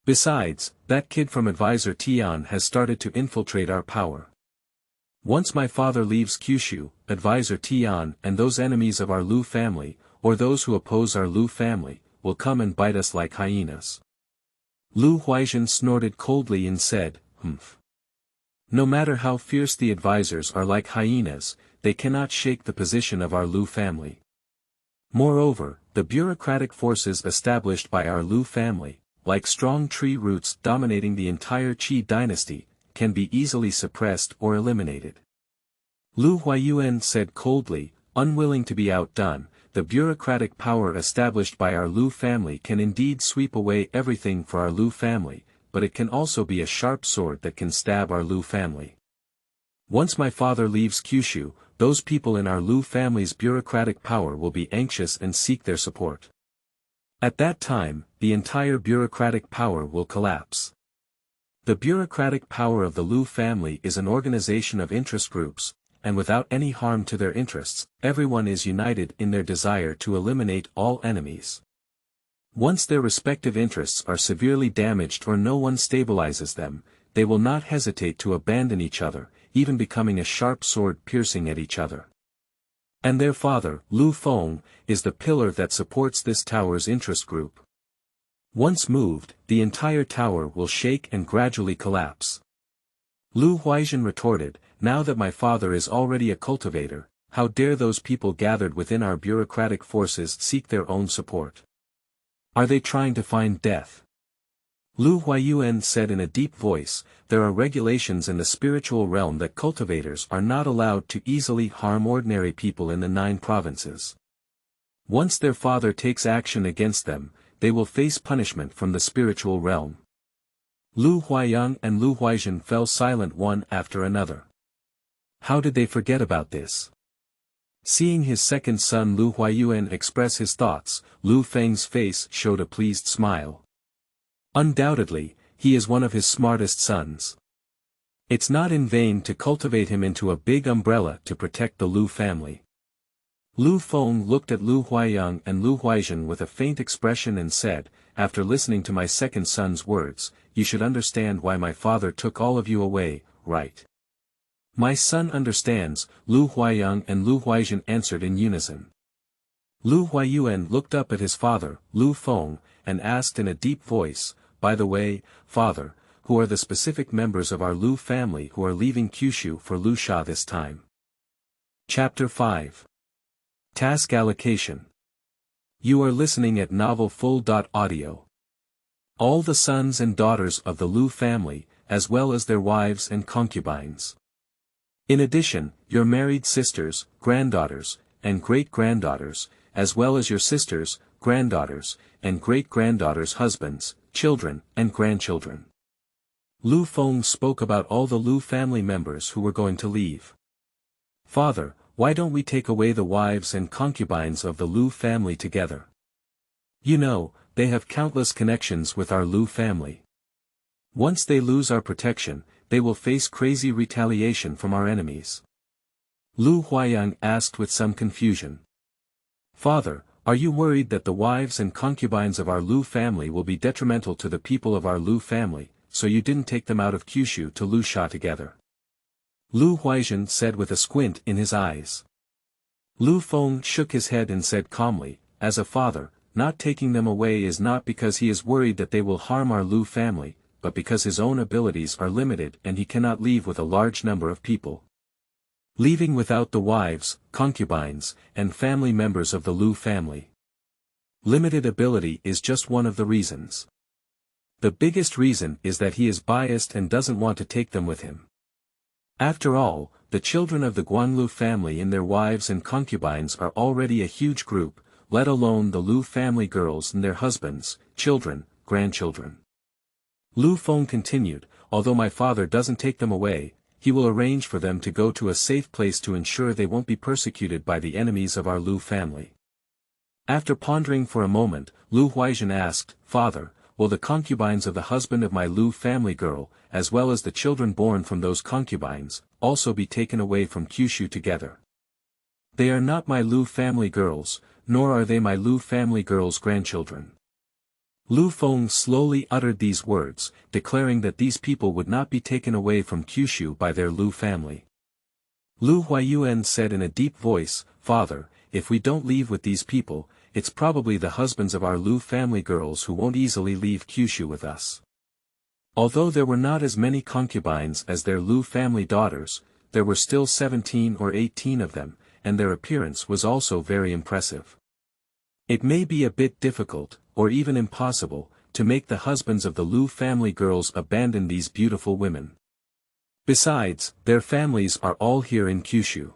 Besides, that kid from Advisor Tian has started to infiltrate our power. Once my father leaves Kyushu, Advisor Tian and those enemies of our Lu family, or those who oppose our Lu family, will come and bite us like hyenas. Lu Huaizhen snorted coldly and said, "Humph. No matter how fierce the advisors are like hyenas, they cannot shake the position of our Lu family. Moreover, the bureaucratic forces established by our Lu family, like strong tree roots dominating the entire Qi dynasty, can be easily suppressed or eliminated." Lu Huayuan said coldly, unwilling to be outdone, "The bureaucratic power established by our Lu family can indeed sweep away everything for our Lu family, but it can also be a sharp sword that can stab our Lu family. Once my father leaves Kyushu, those people in our Lu family's bureaucratic power will be anxious and seek their support. At that time, the entire bureaucratic power will collapse. The bureaucratic power of the Lu family is an organization of interest groups, and without any harm to their interests, everyone is united in their desire to eliminate all enemies. Once their respective interests are severely damaged or no one stabilizes them, they will not hesitate to abandon each other, even becoming a sharp sword piercing at each other. And their father, Lufeng, is the pillar that supports this tower's interest group. Once moved, the entire tower will shake and gradually collapse." Lu Huaizhen retorted, "Now that my father is already a cultivator, how dare those people gathered within our bureaucratic forces seek their own support? Are they trying to find death?" Lu Huayuan said in a deep voice, "There are regulations in the spiritual realm that cultivators are not allowed to easily harm ordinary people in the 9 provinces. Once their father takes action against them, they will face punishment from the spiritual realm." Lu Huayang and Lu Huaizhen fell silent one after another. How did they forget about this? Seeing his second son Lu Huayuan express his thoughts, Lu Feng's face showed a pleased smile. Undoubtedly, he is one of his smartest sons. It's not in vain to cultivate him into a big umbrella to protect the Lu family. Lu Feng looked at Lu Huayang and Lu Huaizhen with a faint expression and said, "After listening to my second son's words, you should understand why my father took all of you away, right?" "My son understands," Lu Huayang and Lu Huaizhen answered in unison. Lu Huayuan looked up at his father, Lu Feng, and asked in a deep voice, "By the way, father, who are the specific members of our Lu family who are leaving Kyushu for Lusha this time?" Chapter 5. Task Allocation. You are listening at novelfull.audio. All the sons and daughters of the Lu family, as well as their wives and concubines. In addition, your married sisters, granddaughters, and great-granddaughters, as well as your sisters, granddaughters, and great-granddaughters' husbands, children, and grandchildren. Lu Feng spoke about all the Lu family members who were going to leave. "Father, why don't we take away the wives and concubines of the Lu family together? You know, they have countless connections with our Lu family. Once they lose our protection, they will face crazy retaliation from our enemies." Lu Huayang asked with some confusion. "Father, are you worried that the wives and concubines of our Lu family will be detrimental to the people of our Lu family, so you didn't take them out of Kyushu to Lusha together?" Lu Huaizhen said with a squint in his eyes. Lu Feng shook his head and said calmly, "As a father, not taking them away is not because he is worried that they will harm our Lu family, but because his own abilities are limited and he cannot leave with a large number of people. Leaving without the wives, concubines, and family members of the Lu family. Limited ability is just one of the reasons. The biggest reason is that he is biased and doesn't want to take them with him. After all, the children of the Guanlu family and their wives and concubines are already a huge group, let alone the Lu family girls and their husbands, children, grandchildren." Lu Feng continued, "Although my father doesn't take them away, he will arrange for them to go to a safe place to ensure they won't be persecuted by the enemies of our Lu family." After pondering for a moment, Lu Huaizhen asked, "Father, will the concubines of the husband of my Lu family girl, as well as the children born from those concubines, also be taken away from Kyushu together?" They are not my Lu family girls, nor are they my Lu family girls' grandchildren. Lufeng slowly uttered these words, declaring that these people would not be taken away from Kyushu by their Lu family. Lu Huayuan said in a deep voice, "Father, if we don't leave with these people, it's probably the husbands of our Lu family girls who won't easily leave Kyushu with us." Although there were not as many concubines as their Lu family daughters, there were still 17 or 18 of them, and their appearance was also very impressive. It may be a bit difficult, or even impossible, to make the husbands of the Lu family girls abandon these beautiful women. Besides, their families are all here in Kyushu.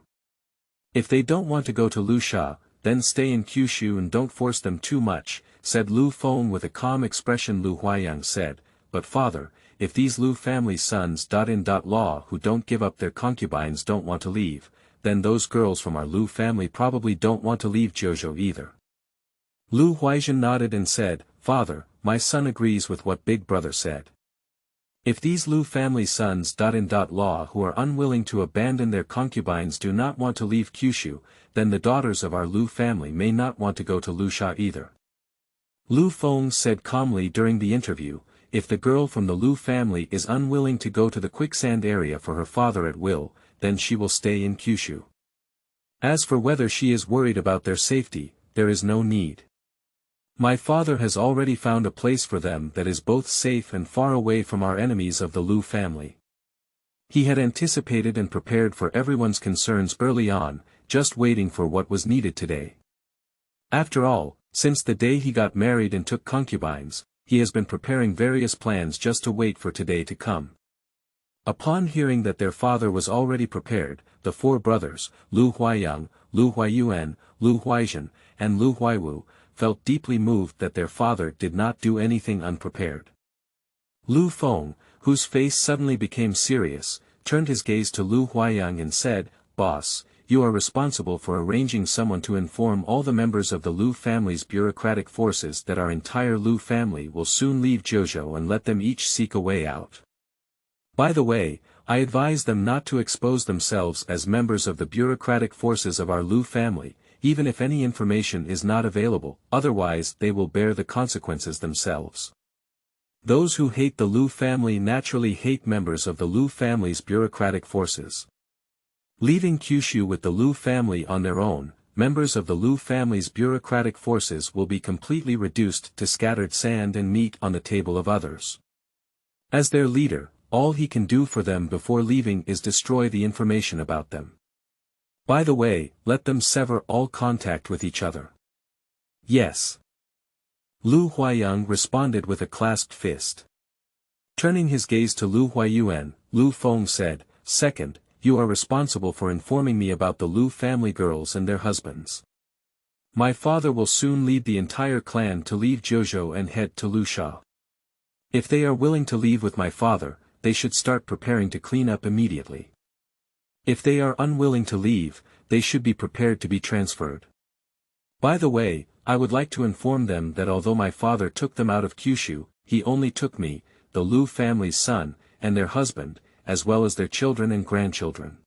If they don't want to go to Lusha, then stay in Kyushu and don't force them too much, said Lu Feng with a calm expression. Lu Huayang said, "But father, if these Lu family sons law who don't give up their concubines don't want to leave, then those girls from our Lu family probably don't want to leave Jojo either." Lu Huaizhen nodded and said, "Father, my son agrees with what Big Brother said. If these Lu family sons law who are unwilling to abandon their concubines do not want to leave Kyushu, then the daughters of our Lu family may not want to go to Lusha either." Lu Feng said calmly during the interview, "If the girl from the Lu family is unwilling to go to the quicksand area for her father at will, then she will stay in Kyushu. As for whether she is worried about their safety, there is no need. My father has already found a place for them that is both safe and far away from our enemies of the Lu family." He had anticipated and prepared for everyone's concerns early on, just waiting for what was needed today. After all, since the day he got married and took concubines, he has been preparing various plans just to wait for today to come. Upon hearing that their father was already prepared, the four brothers, Lu Huayang, Lu Huayuan, Lu Huaizhen, and Lu Huaiwu, felt deeply moved that their father did not do anything unprepared. Lu Feng, whose face suddenly became serious, turned his gaze to Lu Huayang and said, "Boss, you are responsible for arranging someone to inform all the members of the Lu family's bureaucratic forces that our entire Lu family will soon leave Jojo and let them each seek a way out. By the way, I advise them not to expose themselves as members of the bureaucratic forces of our Lu family, even if any information is not available, otherwise they will bear the consequences themselves. Those who hate the Lu family naturally hate members of the Lu family's bureaucratic forces. Leaving Kyushu with the Lu family on their own, members of the Lu family's bureaucratic forces will be completely reduced to scattered sand and meat on the table of others. As their leader, all he can do for them before leaving is destroy the information about them. By the way, let them sever all contact with each other." "Yes." Lu Huayang responded with a clasped fist. Turning his gaze to Lu Huayuan, Lu Feng said, "Second, you are responsible for informing me about the Lu family girls and their husbands. My father will soon lead the entire clan to leave Jojo and head to Lusha. If they are willing to leave with my father, they should start preparing to clean up immediately. If they are unwilling to leave, they should be prepared to be transferred. By the way, I would like to inform them that although my father took them out of Kyushu, he only took me, the Lu family's son, and their husband, as well as their children and grandchildren.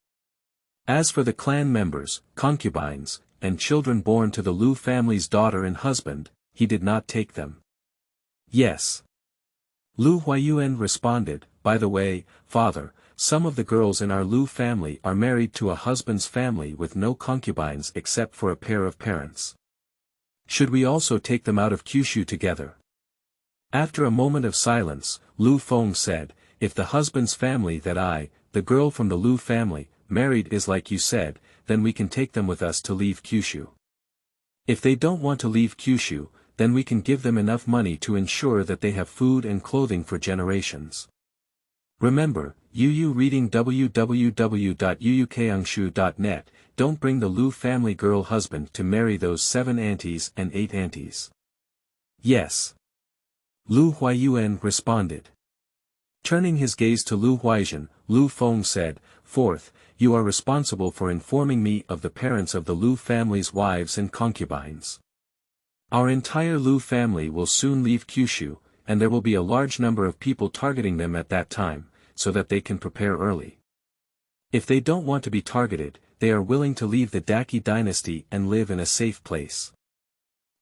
As for the clan members, concubines, and children born to the Lu family's daughter and husband, he did not take them." "Yes." Lu Huayuan responded, "By the way, father, some of the girls in our Lu family are married to a husband's family with no concubines except for a pair of parents. Should we also take them out of Kyushu together?" After a moment of silence, Lu Feng said, "If the husband's family that I, the girl from the Lu family, married is like you said, then we can take them with us to leave Kyushu. If they don't want to leave Kyushu, then we can give them enough money to ensure that they have food and clothing for generations." Remember, Yu reading www.yuukangshu.net, don't bring the Lu family girl husband to marry those 7 aunties and 8 aunties. "Yes." Lu Huayuan responded. Turning his gaze to Lu Huaizhen, Lu Feng said, "Fourth, you are responsible for informing me of the parents of the Lu family's wives and concubines. Our entire Lu family will soon leave Kyushu, and there will be a large number of people targeting them at that time, so that they can prepare early. If they don't want to be targeted, they are willing to leave the Daqi dynasty and live in a safe place.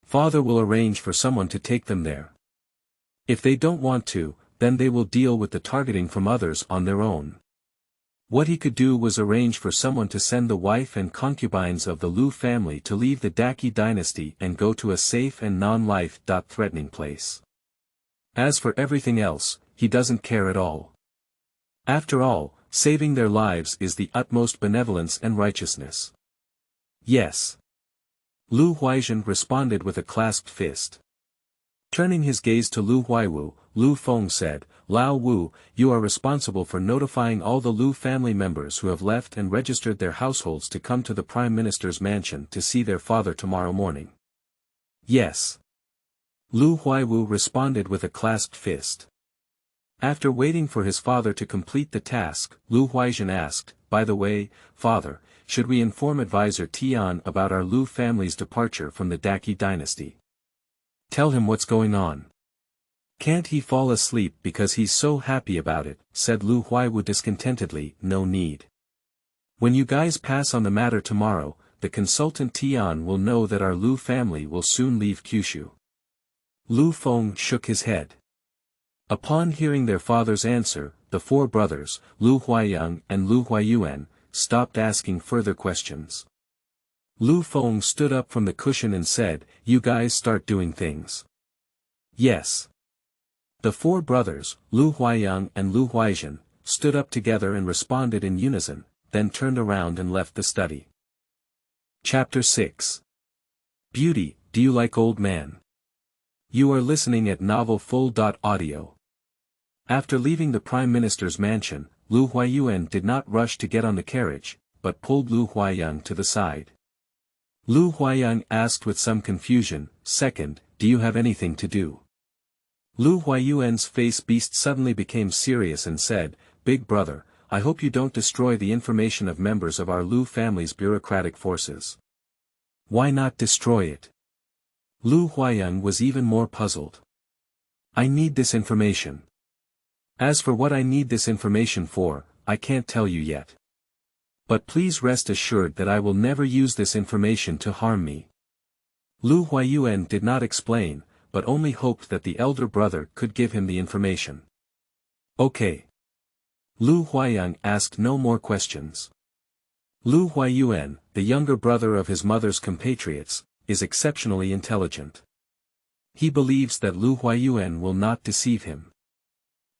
Father will arrange for someone to take them there. If they don't want to, then they will deal with the targeting from others on their own. What he could do was arrange for someone to send the wife and concubines of the Lu family to leave the Daqi dynasty and go to a safe and non-life-threatening place. As for everything else, he doesn't care at all. After all, saving their lives is the utmost benevolence and righteousness. Yes. Lu Huaizhen responded with a clasped fist. Turning his gaze to Lu Huaiwu, Lufeng said, Lao Wu, you are responsible for notifying all the Lu family members who have left and registered their households to come to the Prime Minister's mansion to see their father tomorrow morning. Yes. Lu Huaiwu responded with a clasped fist. After waiting for his father to complete the task, Lu Huaizhen asked, by the way, father, should we inform advisor Tian about our Lu family's departure from the Daqi dynasty? Tell him what's going on. Can't he fall asleep because he's so happy about it, said Lu Huaiwu discontentedly, no need. When you guys pass on the matter tomorrow, the consultant Tian will know that our Lu family will soon leave Kyushu. Lufeng shook his head. Upon hearing their father's answer, the four brothers, Lu Huaiyang and Lu Huaiyuan, stopped asking further questions. Lufeng stood up from the cushion and said, you guys start doing things. Yes. The four brothers, Lu Huaiyang and Lu Huaizhen, stood up together and responded in unison, then turned around and left the study. Chapter 6. Beauty, do you like old man? You are listening at novelfull.audio. After leaving the Prime Minister's mansion, Lu Huaiyuan did not rush to get on the carriage, but pulled Lu Huaiyang to the side. Lu Huaiyang asked with some confusion, second, do you have anything to do? Lu Huaiyuan's face beast suddenly became serious and said, big brother, I hope you don't destroy the information of members of our Lu family's bureaucratic forces. Why not destroy it? Lu Huaiyang was even more puzzled. I need this information. As for what I need this information for, I can't tell you yet. But please rest assured that I will never use this information to harm me. Lu Huaiyuan did not explain, but only hoped that the elder brother could give him the information. Okay. Lu Huaiyang asked no more questions. Lu Huaiyuan, the younger brother of his mother's compatriots, is exceptionally intelligent. He believes that Lu Huaiyuan will not deceive him.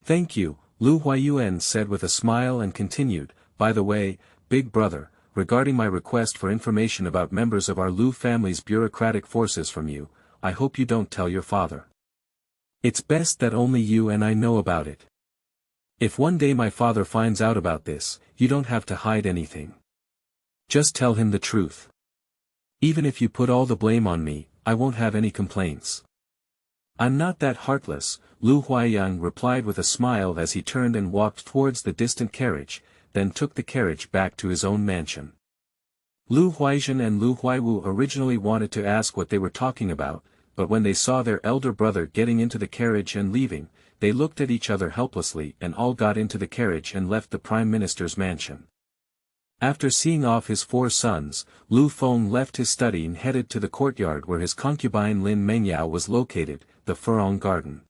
Thank you, Lu Huaiyuan said with a smile and continued, by the way, big brother, regarding my request for information about members of our Lu family's bureaucratic forces from you, I hope you don't tell your father. It's best that only you and I know about it. If one day my father finds out about this, you don't have to hide anything. Just tell him the truth. Even if you put all the blame on me, I won't have any complaints. I'm not that heartless, Lu Huaiyang replied with a smile as he turned and walked towards the distant carriage, then took the carriage back to his own mansion. Lu Huaizhen and Lu Huaiwu originally wanted to ask what they were talking about, but when they saw their elder brother getting into the carriage and leaving, they looked at each other helplessly and all got into the carriage and left the Prime Minister's mansion. After seeing off his four sons, Lufeng left his study and headed to the courtyard where his concubine Lin Mengyao was located, the Furong Garden.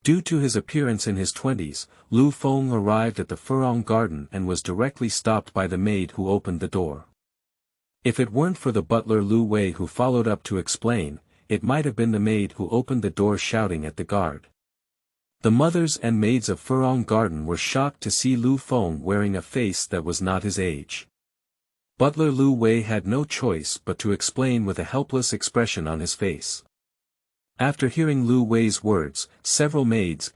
Due to his appearance in his 20s, Lufeng arrived at the Furong Garden and was directly stopped by the maid who opened the door. If it weren't for the butler Lu Wei who followed up to explain, it might have been the maid who opened the door shouting at the guard. The mothers and maids of Furong Garden were shocked to see Lufeng wearing a face that was not his age. Butler Lu Wei had no choice but to explain with a helpless expression on his face. After hearing Lu Wei's words, several maids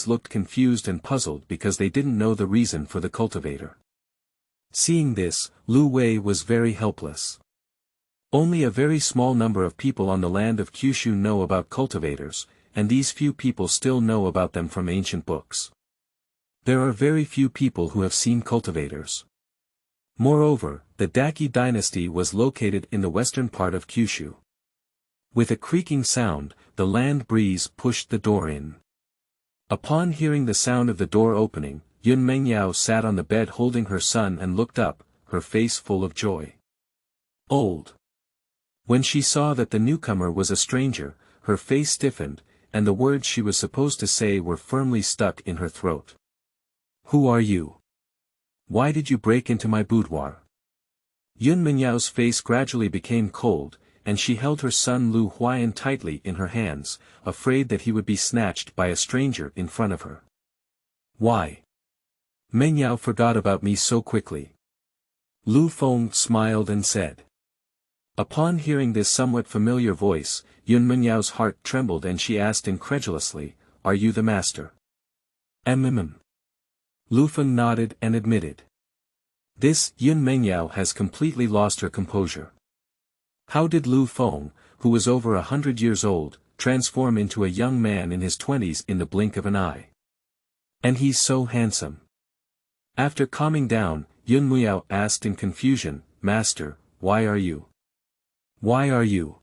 looked confused and puzzled because they didn't know the reason for the cultivator. Seeing this, Lu Wei was very helpless. Only a very small number of people on the land of Kyushu know about cultivators, and these few people still know about them from ancient books. There are very few people who have seen cultivators. Moreover, the Daqi dynasty was located in the western part of Kyushu. With a creaking sound, the land breeze pushed the door in. Upon hearing the sound of the door opening, Yun Mengyao sat on the bed holding her son and looked up, her face full of joy. Old. When she saw that the newcomer was a stranger, her face stiffened, and the words she was supposed to say were firmly stuck in her throat. Who are you? Why did you break into my boudoir? Yun Minyao's face gradually became cold, and she held her son Lu Huayan tightly in her hands, afraid that he would be snatched by a stranger in front of her. Why? Mengyao forgot about me so quickly. Lufeng smiled and said. Upon hearing this somewhat familiar voice, Yun Minyao's heart trembled and she asked incredulously, Are you the master? Lufeng nodded and admitted. This Yun Mingyao has completely lost her composure. How did Lufeng, who was over 100 years old, transform into a young man in his 20s in the blink of an eye? And he's so handsome. After calming down, Yun Mingyao asked in confusion, Master, why are you? Why are you?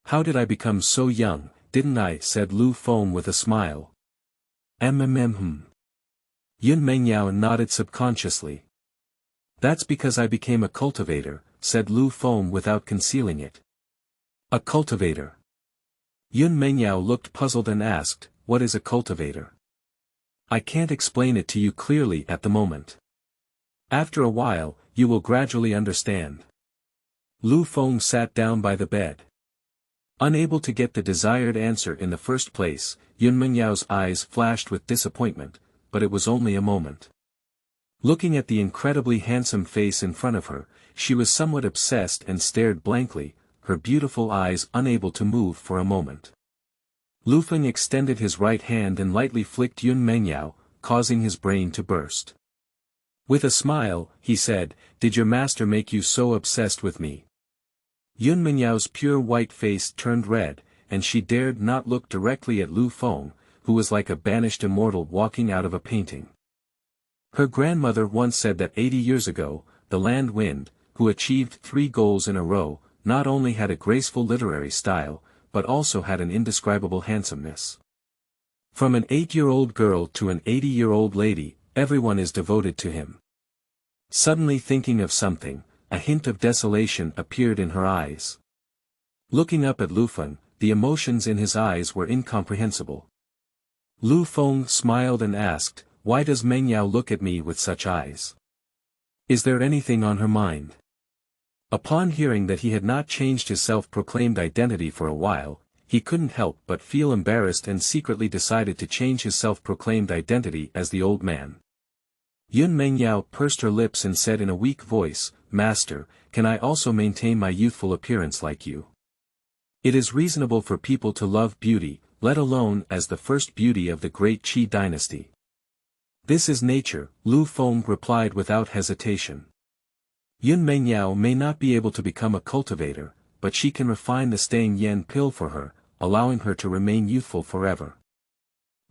How did I become so young, didn't I? Said Lufeng with a smile. Yun Mingyao nodded subconsciously. That's because I became a cultivator, said Lufeng without concealing it. A cultivator. Yun Mingyao looked puzzled and asked, What is a cultivator? I can't explain it to you clearly at the moment. After a while, you will gradually understand. Lufeng sat down by the bed. Unable to get the desired answer in the first place, Yun Mingyao's eyes flashed with disappointment, but it was only a moment. Looking at the incredibly handsome face in front of her, she was somewhat obsessed and stared blankly, her beautiful eyes unable to move for a moment. Lufeng extended his right hand and lightly flicked Yun Mingyao, causing his brain to burst. With a smile, he said, Did your master make you so obsessed with me? Yun Mingyao's pure white face turned red, and she dared not look directly at Lufeng, who was like a banished immortal walking out of a painting. Her grandmother once said that 80 years ago, the land wind, who achieved 3 goals in a row, not only had a graceful literary style, but also had an indescribable handsomeness. From an 8-year-old girl to an 80-year-old lady, everyone is devoted to him. Suddenly thinking of something, a hint of desolation appeared in her eyes. Looking up at Lufeng, the emotions in his eyes were incomprehensible. Lufeng smiled and asked, Why does Mengyao look at me with such eyes? Is there anything on her mind? Upon hearing that he had not changed his self-proclaimed identity for a while, he couldn't help but feel embarrassed and secretly decided to change his self-proclaimed identity as the old man. Yun Mingyao pursed her lips and said in a weak voice, Master, can I also maintain my youthful appearance like you? It is reasonable for people to love beauty, let alone as the first beauty of the great Qi dynasty. This is nature, Lufeng replied without hesitation. Yun Mingyao may not be able to become a cultivator, but she can refine the staying yen pill for her, allowing her to remain youthful forever.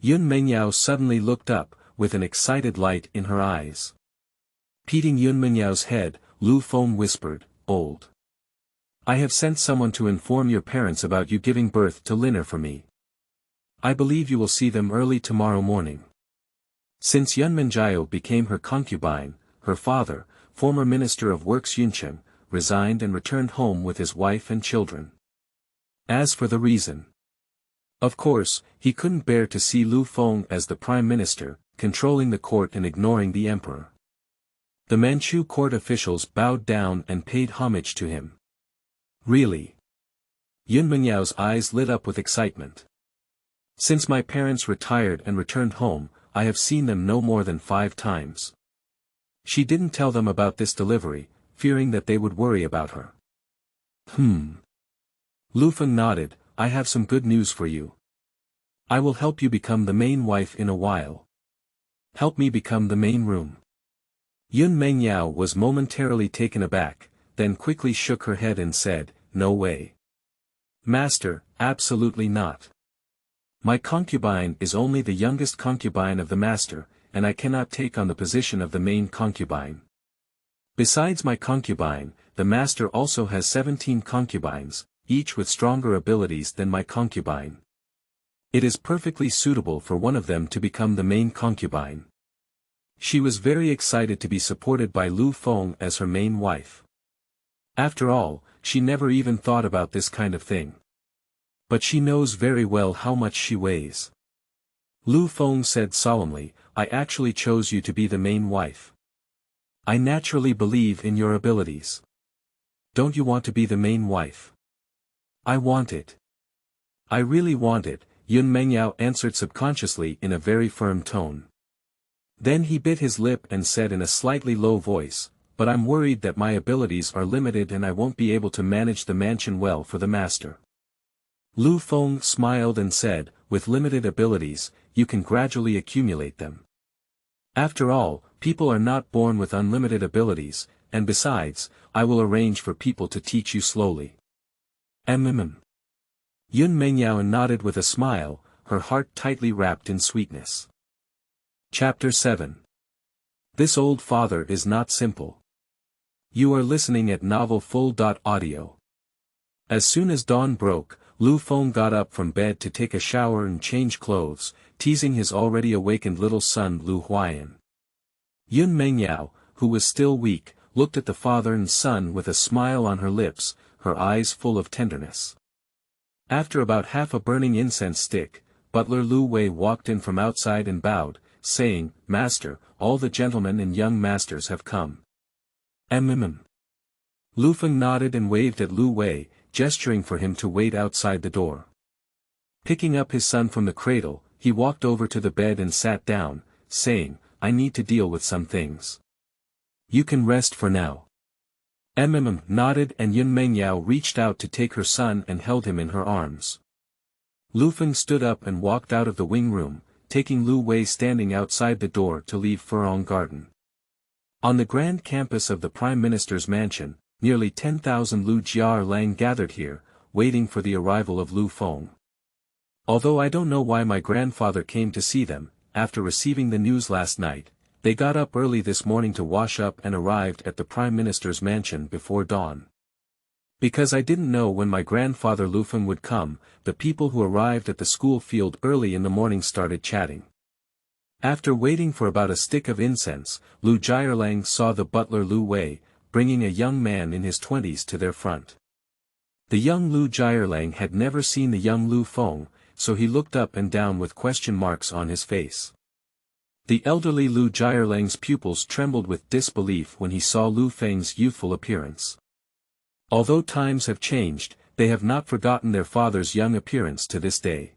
Yun Mingyao suddenly looked up, with an excited light in her eyes. Patting Yun Mingyao's head, Lufeng whispered, Old. I have sent someone to inform your parents about you giving birth to Liner for me. I believe you will see them early tomorrow morning. Since Yun Mingyao became her concubine, her father, former Minister of Works Yuncheng, resigned and returned home with his wife and children. As for the reason. Of course, he couldn't bear to see Lufeng as the Prime Minister, controlling the court and ignoring the emperor. The Manchu court officials bowed down and paid homage to him. Really? Yun Mingyao's eyes lit up with excitement. Since my parents retired and returned home, I have seen them no more than 5 times. She didn't tell them about this delivery, fearing that they would worry about her. Lufeng nodded, I have some good news for you. I will help you become the main wife in a while. Help me become the main room. Yun Mingyao was momentarily taken aback, then quickly shook her head and said, No way. Master, absolutely not. My concubine is only the youngest concubine of the master, and I cannot take on the position of the main concubine. Besides my concubine, the master also has 17 concubines, each with stronger abilities than my concubine. It is perfectly suitable for one of them to become the main concubine. She was very excited to be supported by Lufeng as her main wife. After all, she never even thought about this kind of thing. But she knows very well how much she weighs. Lufeng said solemnly, I actually chose you to be the main wife. I naturally believe in your abilities. Don't you want to be the main wife? I want it. I really want it, Yun Mengyao answered subconsciously in a very firm tone. Then he bit his lip and said in a slightly low voice, but I'm worried that my abilities are limited and I won't be able to manage the mansion well for the master. Lufeng smiled and said, with limited abilities, you can gradually accumulate them. After all, people are not born with unlimited abilities, and besides, I will arrange for people to teach you slowly. Yun Mengyao nodded with a smile, her heart tightly wrapped in sweetness. Chapter 7. This old father is not simple. You are listening at novelfull.audio. As soon as dawn broke, Lufeng got up from bed to take a shower and change clothes, teasing his already awakened little son Lu Huayan. Yun Mengyao, who was still weak, looked at the father and son with a smile on her lips, her eyes full of tenderness. After about half a burning incense stick, butler Lu Wei walked in from outside and bowed, saying, Master, all the gentlemen and young masters have come. Lufeng nodded and waved at Lu Wei, gesturing for him to wait outside the door. Picking up his son from the cradle, he walked over to the bed and sat down, saying, I need to deal with some things. You can rest for now. Nodded and Yun Mengyao reached out to take her son and held him in her arms. Lufeng stood up and walked out of the wing room, taking Lu Wei standing outside the door to leave Furong Garden. On the grand campus of the Prime Minister's mansion, nearly 10,000 Lu Jiarlang gathered here, waiting for the arrival of Lufeng. Although I don't know why my grandfather came to see them, after receiving the news last night, they got up early this morning to wash up and arrived at the Prime Minister's mansion before dawn. Because I didn't know when my grandfather Lufeng would come, the people who arrived at the school field early in the morning started chatting. After waiting for about a stick of incense, Lu Jiarlang saw the butler Lu Wei, bringing a young man in his 20s to their front. The young Lu Jiarlang had never seen the young Lufeng, so he looked up and down with question marks on his face. The elderly Lu Jiarlang's pupils trembled with disbelief when he saw Lufeng's youthful appearance. Although times have changed, they have not forgotten their father's young appearance to this day.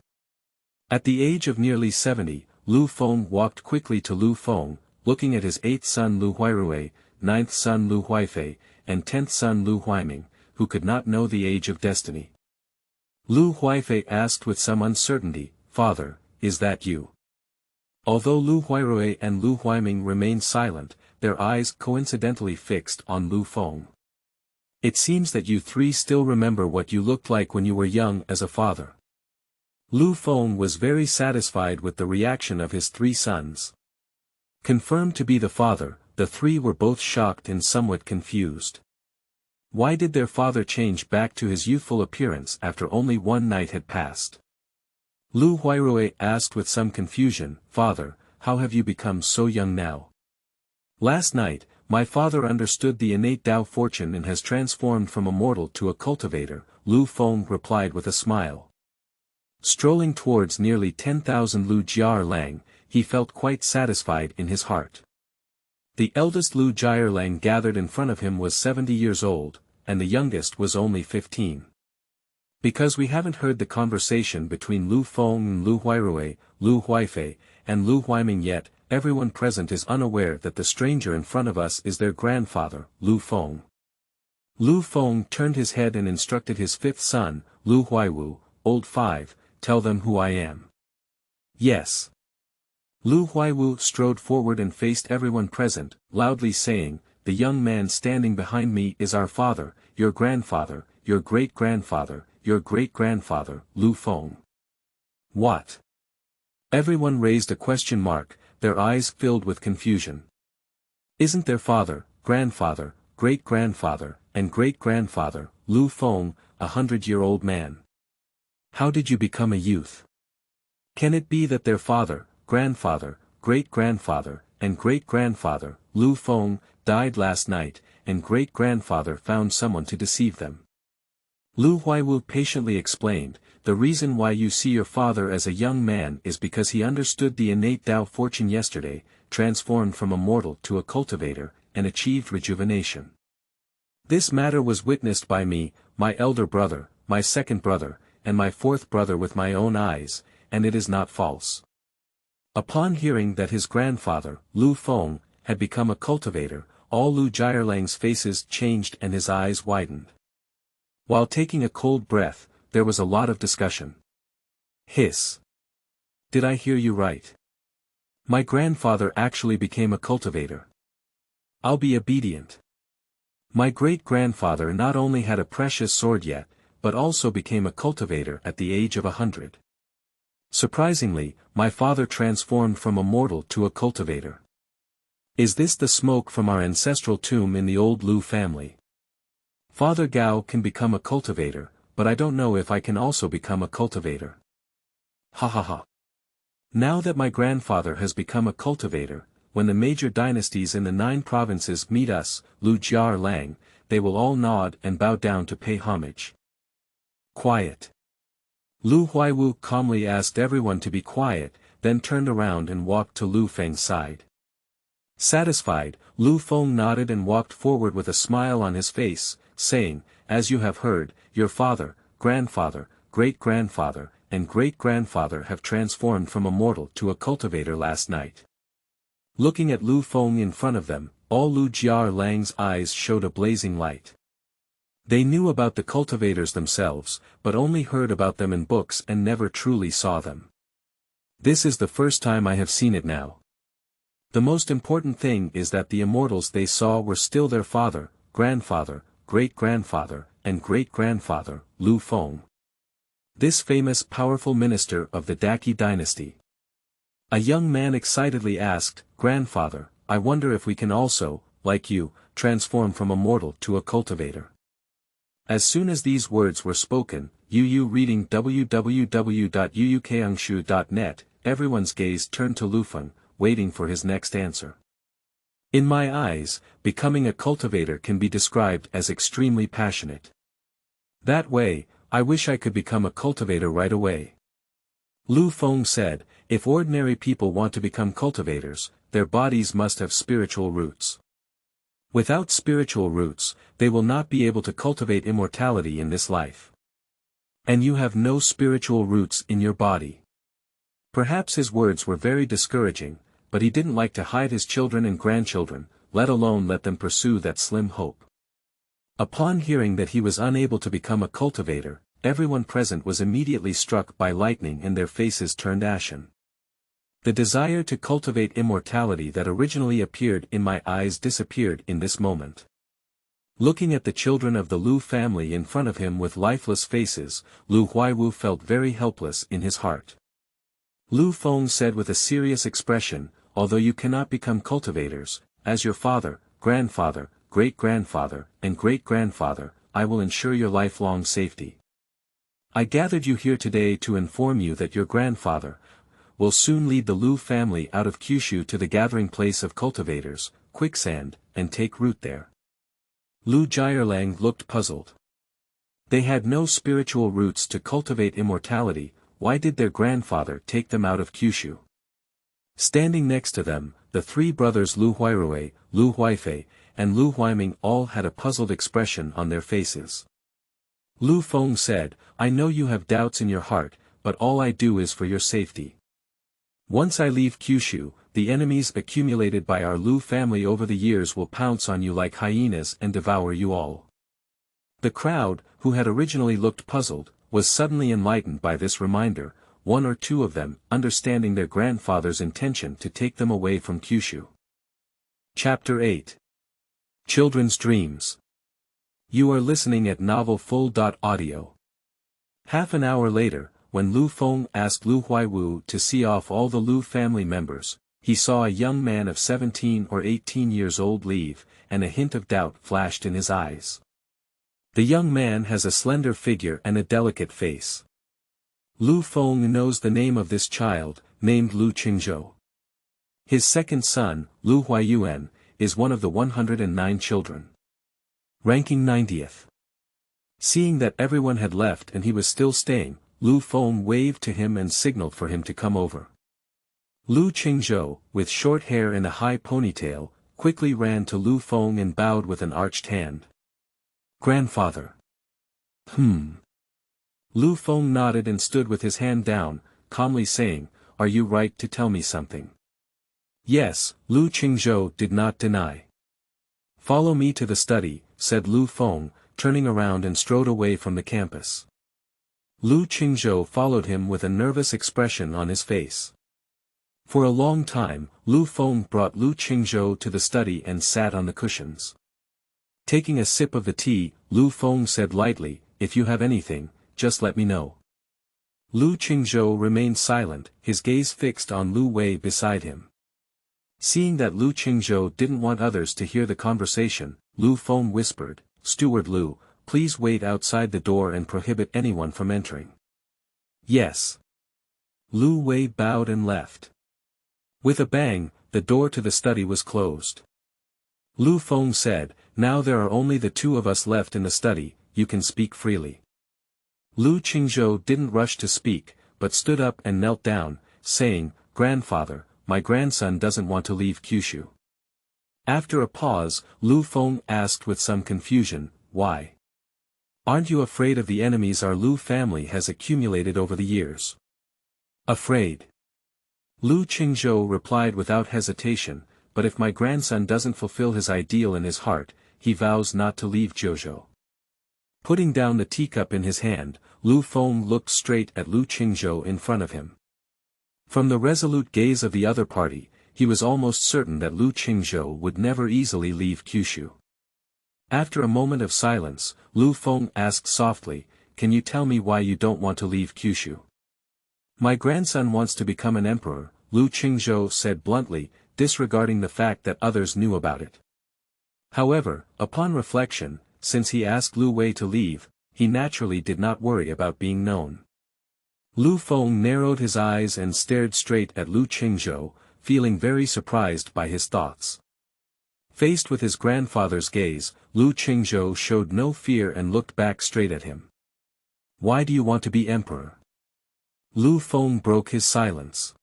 At the age of nearly 70, Lufeng walked quickly to Lufeng, looking at his 8th son Lu Huirui, 9th son Lu Huifei, and 10th son Lu Huiming, who could not know the age of destiny. Lu Huifei asked with some uncertainty, Father, is that you? Although Lu Huirui and Lu Huiming remained silent, their eyes coincidentally fixed on Lufeng. It seems that you three still remember what you looked like when you were young as a father. Lufeng was very satisfied with the reaction of his 3 sons. Confirmed to be the father, the 3 were both shocked and somewhat confused. Why did their father change back to his youthful appearance after only 1 night had passed? Lu Huirui asked with some confusion, Father, how have you become so young now? Last night, my father understood the innate Tao fortune and has transformed from a mortal to a cultivator, Lufeng replied with a smile. Strolling towards nearly 10,000 Lu Jiarlang, he felt quite satisfied in his heart. The eldest Lu Jiarlang gathered in front of him was 70 years old, and the youngest was only 15. Because we haven't heard the conversation between Lufeng and Lu Huirui, Lu Huifei, and Lu Huiming yet, everyone present is unaware that the stranger in front of us is their grandfather, Lufeng. Lufeng turned his head and instructed his 5th son, Lu Huiwu, old 5, tell them who I am. Yes. Lu Huiwu strode forward and faced everyone present, loudly saying, the young man standing behind me is our father, your grandfather, your great-grandfather, your great-grandfather, Lufeng. What? Everyone raised a question mark, their eyes filled with confusion. Isn't their father, grandfather, great-grandfather, and great-grandfather, Lufeng, 100-year-old man? How did you become a youth? Can it be that their father, grandfather, great-grandfather, and great-grandfather, Lufeng, died last night, and great-grandfather found someone to deceive them. Lu Huiwu patiently explained, the reason why you see your father as a young man is because he understood the innate Tao fortune yesterday, transformed from a mortal to a cultivator, and achieved rejuvenation. This matter was witnessed by me, my elder brother, my second brother, and my fourth brother with my own eyes, and it is not false. Upon hearing that his grandfather, Lu Feng, had become a cultivator, all Lu Jiarlang's faces changed and his eyes widened. While taking a cold breath, there was a lot of discussion. Hiss. Did I hear you right? My grandfather actually became a cultivator. I'll be obedient. My great-grandfather not only had a precious sword yet, but also became a cultivator at the age of 100. Surprisingly, my father transformed from a mortal to a cultivator. Is this the smoke from our ancestral tomb in the old Lu family? Father Gao can become a cultivator, but I don't know if I can also become a cultivator. Ha ha ha. Now that my grandfather has become a cultivator, when the major dynasties in the 9 provinces meet us, Lu Jiarlang, they will all nod and bow down to pay homage. Quiet. Lu Huiwu calmly asked everyone to be quiet, then turned around and walked to Lu Feng's side. Satisfied, Lu Feng nodded and walked forward with a smile on his face, saying, as you have heard, your father, grandfather, great-grandfather, and great-grandfather have transformed from a mortal to a cultivator last night. Looking at Lu Feng in front of them, all Lu Jiarlang's eyes showed a blazing light. They knew about the cultivators themselves, but only heard about them in books and never truly saw them. This is the first time I have seen it now. The most important thing is that the immortals they saw were still their father, grandfather, great-grandfather, and great-grandfather, Lu Feng. This famous powerful minister of the Daqi dynasty. A young man excitedly asked, Grandfather, I wonder if we can also, like you, transform from a mortal to a cultivator. As soon as these words were spoken, Yu reading www.yuyukeangshu.net, everyone's gaze turned to Lufeng, waiting for his next answer. In my eyes, becoming a cultivator can be described as extremely passionate. That way, I wish I could become a cultivator right away. Lu Feng said, if ordinary people want to become cultivators, their bodies must have spiritual roots. Without spiritual roots, they will not be able to cultivate immortality in this life. And you have no spiritual roots in your body. Perhaps his words were very discouraging, but he didn't like to hide his children and grandchildren, let alone let them pursue that slim hope. Upon hearing that he was unable to become a cultivator, everyone present was immediately struck by lightning and their faces turned ashen. The desire to cultivate immortality that originally appeared in my eyes disappeared in this moment. Looking at the children of the Lu family in front of him with lifeless faces, Lu Huiwu felt very helpless in his heart. Lu Feng said with a serious expression, although you cannot become cultivators, as your father, grandfather, great-grandfather, and great-grandfather, I will ensure your lifelong safety. I gathered you here today to inform you that your grandfather will soon lead the Lu family out of Kyushu to the gathering place of cultivators, quicksand, and take root there. Lu Jiarlang looked puzzled. They had no spiritual roots to cultivate immortality, why did their grandfather take them out of Kyushu? Standing next to them, the 3 brothers Lu Huirui, Lu Huifei, and Lu Huiming all had a puzzled expression on their faces. Lu Feng said, I know you have doubts in your heart, but all I do is for your safety. Once I leave Kyushu, the enemies accumulated by our Lu family over the years will pounce on you like hyenas and devour you all. The crowd, who had originally looked puzzled, was suddenly enlightened by this reminder, 1 or 2 of them, understanding their grandfather's intention to take them away from Kyushu. Chapter 8. Children's Dreams. You are listening at novelfull.audio. Half an hour later, when Lu Feng asked Lu Huiwu to see off all the Lu family members, he saw a young man of 17 or 18 years old leave, and a hint of doubt flashed in his eyes. The young man has a slender figure and a delicate face. Lu Feng knows the name of this child, named Lu Qingzhou. His second son, Lu Huayuan, is one of the 109 children. Ranking 90th. Seeing that everyone had left and he was still staying, Lu Feng waved to him and signaled for him to come over. Lu Qingzhou, with short hair and a high ponytail, quickly ran to Lu Feng and bowed with an arched hand. Grandfather. Lu Feng nodded and stood with his hand down, calmly saying, "Are you right to tell me something?" Yes, Lu Qingzhou did not deny. Follow me to the study, said Lu Feng, turning around and strode away from the campus. Lu Qingzhou followed him with a nervous expression on his face. For a long time, Lu Feng brought Lu Qingzhou to the study and sat on the cushions. Taking a sip of the tea, Lu Feng said lightly, "If you have anything, just let me know." Lu Qingzhou remained silent, his gaze fixed on Lu Wei beside him. Seeing that Lu Qingzhou didn't want others to hear the conversation, Lu Feng whispered, "Steward Lu, please wait outside the door and prohibit anyone from entering." Yes. Lu Wei bowed and left. With a bang, the door to the study was closed. Lu Feng said, "Now there are only the two of us left in the study, you can speak freely." Lu Qingzhou didn't rush to speak, but stood up and knelt down, saying, "Grandfather, my grandson doesn't want to leave Kyushu." After a pause, Lu Feng asked with some confusion, "Why? Aren't you afraid of the enemies our Lu family has accumulated over the years?" "Afraid?" Lu Qingzhou replied without hesitation, "But if my grandson doesn't fulfill his ideal in his heart, he vows not to leave Jiuzhou." Putting down the teacup in his hand, Lu Feng looked straight at Lu Qingzhou in front of him. From the resolute gaze of the other party, he was almost certain that Lu Qingzhou would never easily leave Kyushu. After a moment of silence, Lu Feng asked softly, "Can you tell me why you don't want to leave Kyushu?" "My grandson wants to become an emperor," Lu Qingzhou said bluntly, disregarding the fact that others knew about it. However, upon reflection, since he asked Lu Wei to leave, he naturally did not worry about being known. Lu Feng narrowed his eyes and stared straight at Lu Qingzhou, feeling very surprised by his thoughts. Faced with his grandfather's gaze, Lu Qingzhou showed no fear and looked back straight at him. "Why do you want to be emperor?" Lu Feng broke his silence.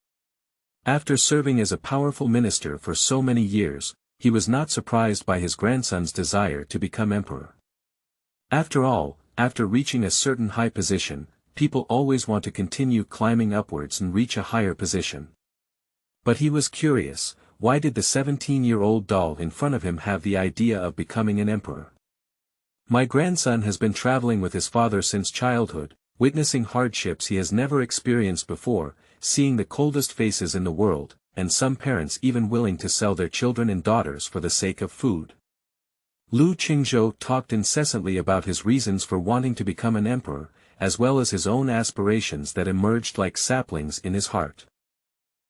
After serving as a powerful minister for so many years, he was not surprised by his grandson's desire to become emperor. After all, after reaching a certain high position, people always want to continue climbing upwards and reach a higher position. But he was curious, why did the 17-year-old doll in front of him have the idea of becoming an emperor? "My grandson has been traveling with his father since childhood, witnessing hardships he has never experienced before, seeing the coldest faces in the world, and some parents even willing to sell their children and daughters for the sake of food." Lu Qingzhou talked incessantly about his reasons for wanting to become an emperor, as well as his own aspirations that emerged like saplings in his heart.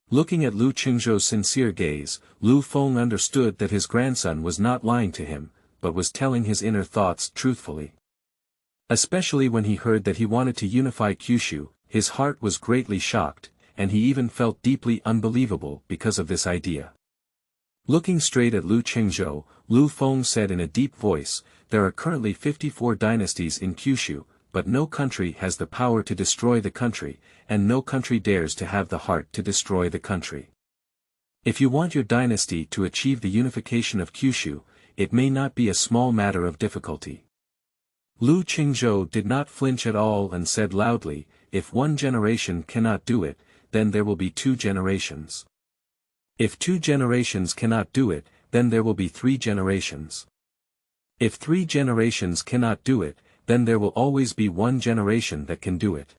Looking at Lu Qingzhou's sincere gaze, Lu Feng understood that his grandson was not lying to him, but was telling his inner thoughts truthfully. Especially when he heard that he wanted to unify Kyushu, his heart was greatly shocked, and he even felt deeply unbelievable because of this idea. Looking straight at Lu Qingzhou, Lu Feng said in a deep voice, "There are currently 54 dynasties in Kyushu, but no country has the power to destroy the country, and no country dares to have the heart to destroy the country. If you want your dynasty to achieve the unification of Kyushu, it may not be a small matter of difficulty." Lu Qingzhou did not flinch at all and said loudly, "If one generation cannot do it, then there will be 2 generations. If 2 generations cannot do it, then there will be 3 generations. If 3 generations cannot do it, then there will always be 1 generation that can do it."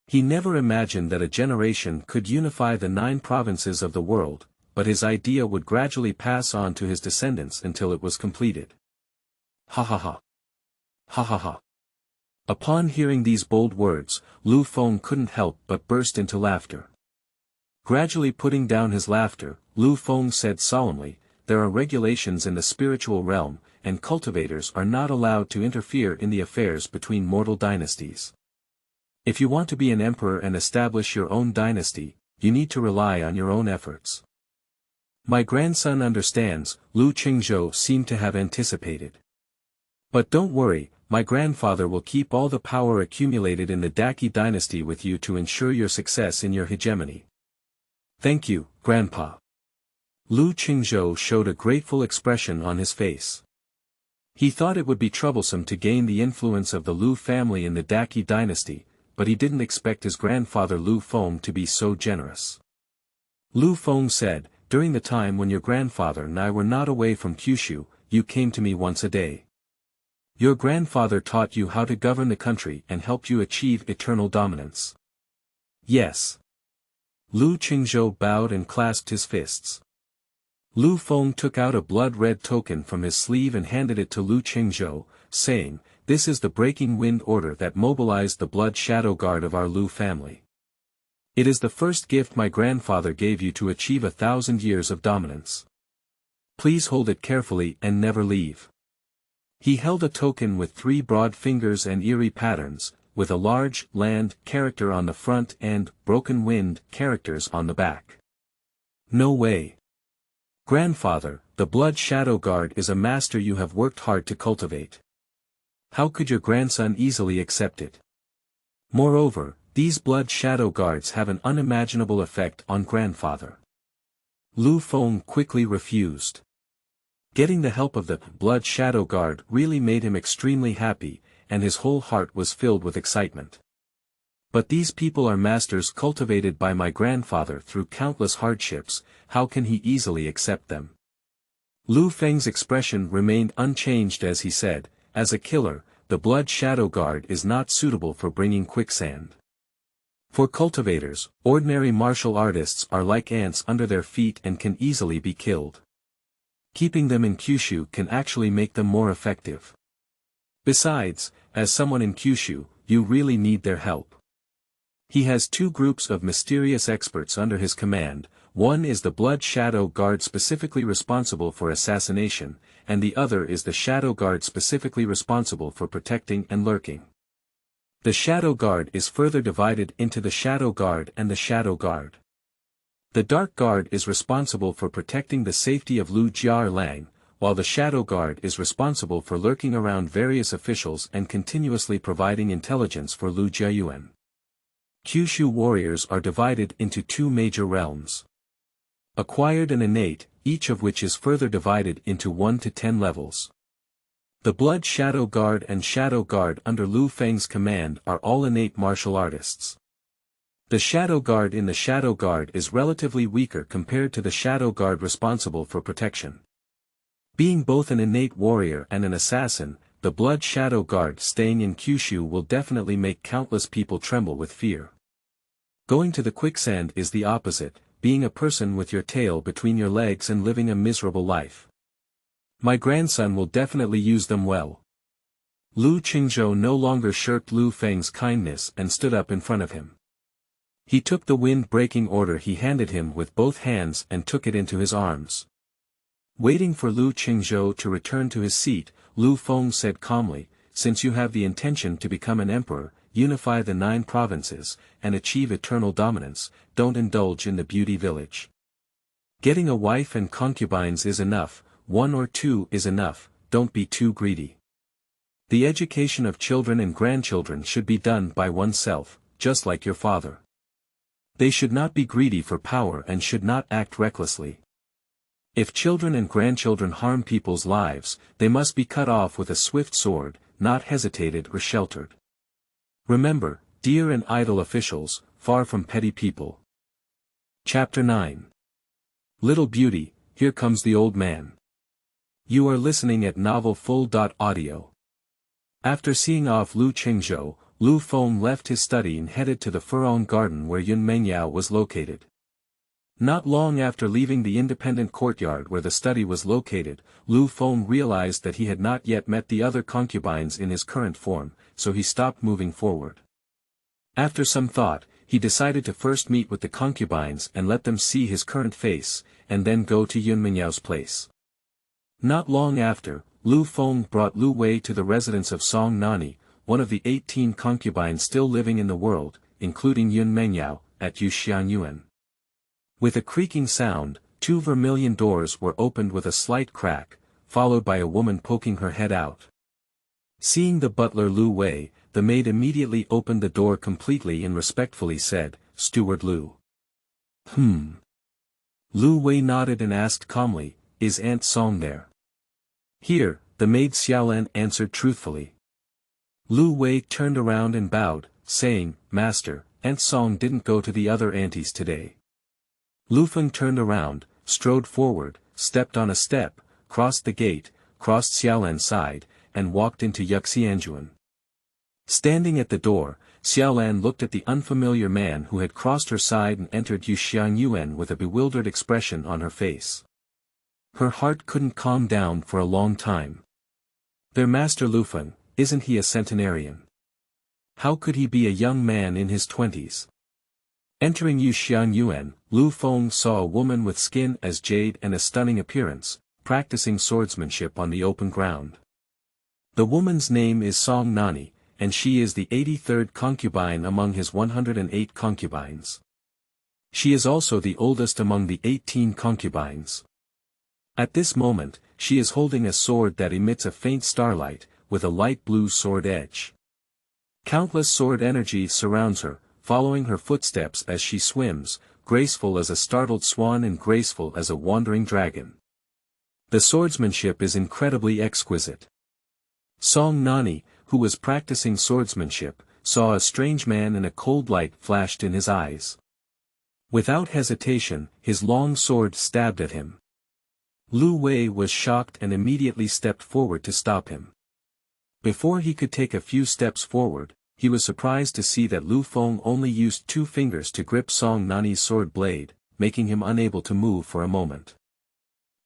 He never imagined that a generation could unify the 9 provinces of the world, but his idea would gradually pass on to his descendants until it was completed. Ha ha ha. Ha ha ha. Upon hearing these bold words, Lu Feng couldn't help but burst into laughter. Gradually putting down his laughter, Lu Feng said solemnly, "There are regulations in the spiritual realm, and cultivators are not allowed to interfere in the affairs between mortal dynasties. If you want to be an emperor and establish your own dynasty, you need to rely on your own efforts. My grandson understands, Lu Qingzhou seemed to have anticipated. But don't worry, my grandfather will keep all the power accumulated in the Daqi dynasty with you to ensure your success in your hegemony. Thank you, Grandpa. Lu Qingzhou showed a grateful expression on his face. He thought it would be troublesome to gain the influence of the Lu family in the Daqi dynasty, but he didn't expect his grandfather Lufeng to be so generous. Lufeng said, during the time when your grandfather and I were not away from Kyushu, you came to me once a day. Your grandfather taught you how to govern the country and helped you achieve eternal dominance. Yes. Lu Qingzhou bowed and clasped his fists. Lufeng took out a blood-red token from his sleeve and handed it to Lu Qingzhou, saying, "This is the breaking wind order that mobilized the blood shadow guard of our Lu family. It is the first gift my grandfather gave you to achieve 1,000 years of dominance. Please hold it carefully and never leave." He held a token with 3 broad fingers and eerie patterns, with a large land character on the front and broken wind characters on the back. No way. Grandfather, the blood shadow guard is a master you have worked hard to cultivate. How could your grandson easily accept it? Moreover, these blood shadow guards have an unimaginable effect on grandfather. Lufeng quickly refused. Getting the help of the blood shadow guard really made him extremely happy, and his whole heart was filled with excitement. But these people are masters cultivated by my grandfather through countless hardships, how can he easily accept them? Lufeng's expression remained unchanged as he said, as a killer, the blood shadow guard is not suitable for bringing quicksand. For cultivators, ordinary martial artists are like ants under their feet and can easily be killed. Keeping them in Kyushu can actually make them more effective. Besides, as someone in Kyushu, you really need their help. He has 2 groups of mysterious experts under his command, one is the Blood Shadow Guard specifically responsible for assassination, and the other is the Shadow Guard specifically responsible for protecting and lurking. The Shadow Guard is further divided into the Shadow Guard and the Shadow Guard. The Dark Guard is responsible for protecting the safety of Lu Jiarlang, while the Shadow Guard is responsible for lurking around various officials and continuously providing intelligence for Lu Jiayuan. Kyushu warriors are divided into 2 major realms. Acquired and innate, each of which is further divided into 1 to 10 levels. The Blood Shadow Guard and Shadow Guard under Lu Feng's command are all innate martial artists. The Shadow Guard in the Shadow Guard is relatively weaker compared to the Shadow Guard responsible for protection. Being both an innate warrior and an assassin, the Blood Shadow Guard staying in Kyushu will definitely make countless people tremble with fear. Going to the quicksand is the opposite, being a person with your tail between your legs and living a miserable life. My grandson will definitely use them well. Lu Qingzhou no longer shirked Lu Feng's kindness and stood up in front of him. He took the wind-breaking order he handed him with both hands and took it into his arms. Waiting for Lu Qingzhou to return to his seat, Lufeng said calmly, "Since you have the intention to become an emperor, unify the 9 provinces, and achieve eternal dominance, don't indulge in the beauty village. Getting a wife and concubines is enough, 1 or 2 is enough, don't be too greedy. The education of children and grandchildren should be done by oneself, just like your father. They should not be greedy for power and should not act recklessly. If children and grandchildren harm people's lives, they must be cut off with a swift sword, not hesitated or sheltered. Remember, dear and idle officials, far from petty people." Chapter 9. Little Beauty, Here Comes the Old Man. You are listening at novelfull.audio. After seeing off Lu Qingzhou, Lufeng left his study and headed to the Furong Garden where Yun Mengyao was located. Not long after leaving the independent courtyard where the study was located, Lufeng realized that he had not yet met the other concubines in his current form, so he stopped moving forward. After some thought, he decided to first meet with the concubines and let them see his current face, and then go to Yun Mengyao's place. Not long after, Lufeng brought Lu Wei to the residence of Song Nani, one of the 18 concubines still living in the world, including Yun Mengyao, at Xianxia. With a creaking sound, 2 vermilion doors were opened with a slight crack, followed by a woman poking her head out. Seeing the butler Lu Wei, the maid immediately opened the door completely and respectfully said, "Steward Lu." Lu Wei nodded and asked calmly, "Is Aunt Song there?" "Here," the maid Xiaolan answered truthfully. Lu Wei turned around and bowed, saying, "Master, Aunt Song didn't go to the other aunties today." Lufeng turned around, strode forward, stepped on a step, crossed the gate, crossed Xiaolan's side, and walked into Yuxianjuan. Standing at the door, Xiaolan looked at the unfamiliar man who had crossed her side and entered Yuxianyuan with a bewildered expression on her face. Her heart couldn't calm down for a long time. Their master Lufeng, isn't he a centenarian? How could he be a young man in his 20s? Entering Yuxianyuan, Lu Feng saw a woman with skin as jade and a stunning appearance, practicing swordsmanship on the open ground. The woman's name is Song Nani, and she is the 83rd concubine among his 108 concubines. She is also the oldest among the 18 concubines. At this moment, she is holding a sword that emits a faint starlight, with a light blue sword edge. Countless sword energy surrounds her, following her footsteps as she swims, graceful as a startled swan and graceful as a wandering dragon. The swordsmanship is incredibly exquisite. Song Nani, who was practicing swordsmanship, saw a strange man and a cold light flashed in his eyes. Without hesitation, his long sword stabbed at him. Lu Wei was shocked and immediately stepped forward to stop him. Before he could take a few steps forward, he was surprised to see that Lu Feng only used 2 fingers to grip Song Nani's sword blade, making him unable to move for a moment.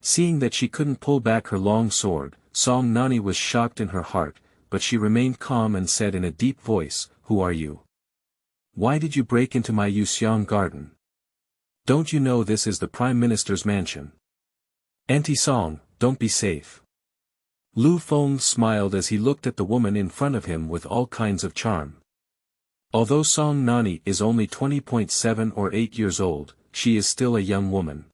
Seeing that she couldn't pull back her long sword, Song Nani was shocked in her heart, but she remained calm and said in a deep voice, "Who are you? Why did you break into my Yuxiang garden? Don't you know this is the Prime Minister's mansion? Auntie Song, don't be safe." Lu Feng smiled as he looked at the woman in front of him with all kinds of charm. Although Song Nani is only 20.7 or 8 years old, she is still a young woman.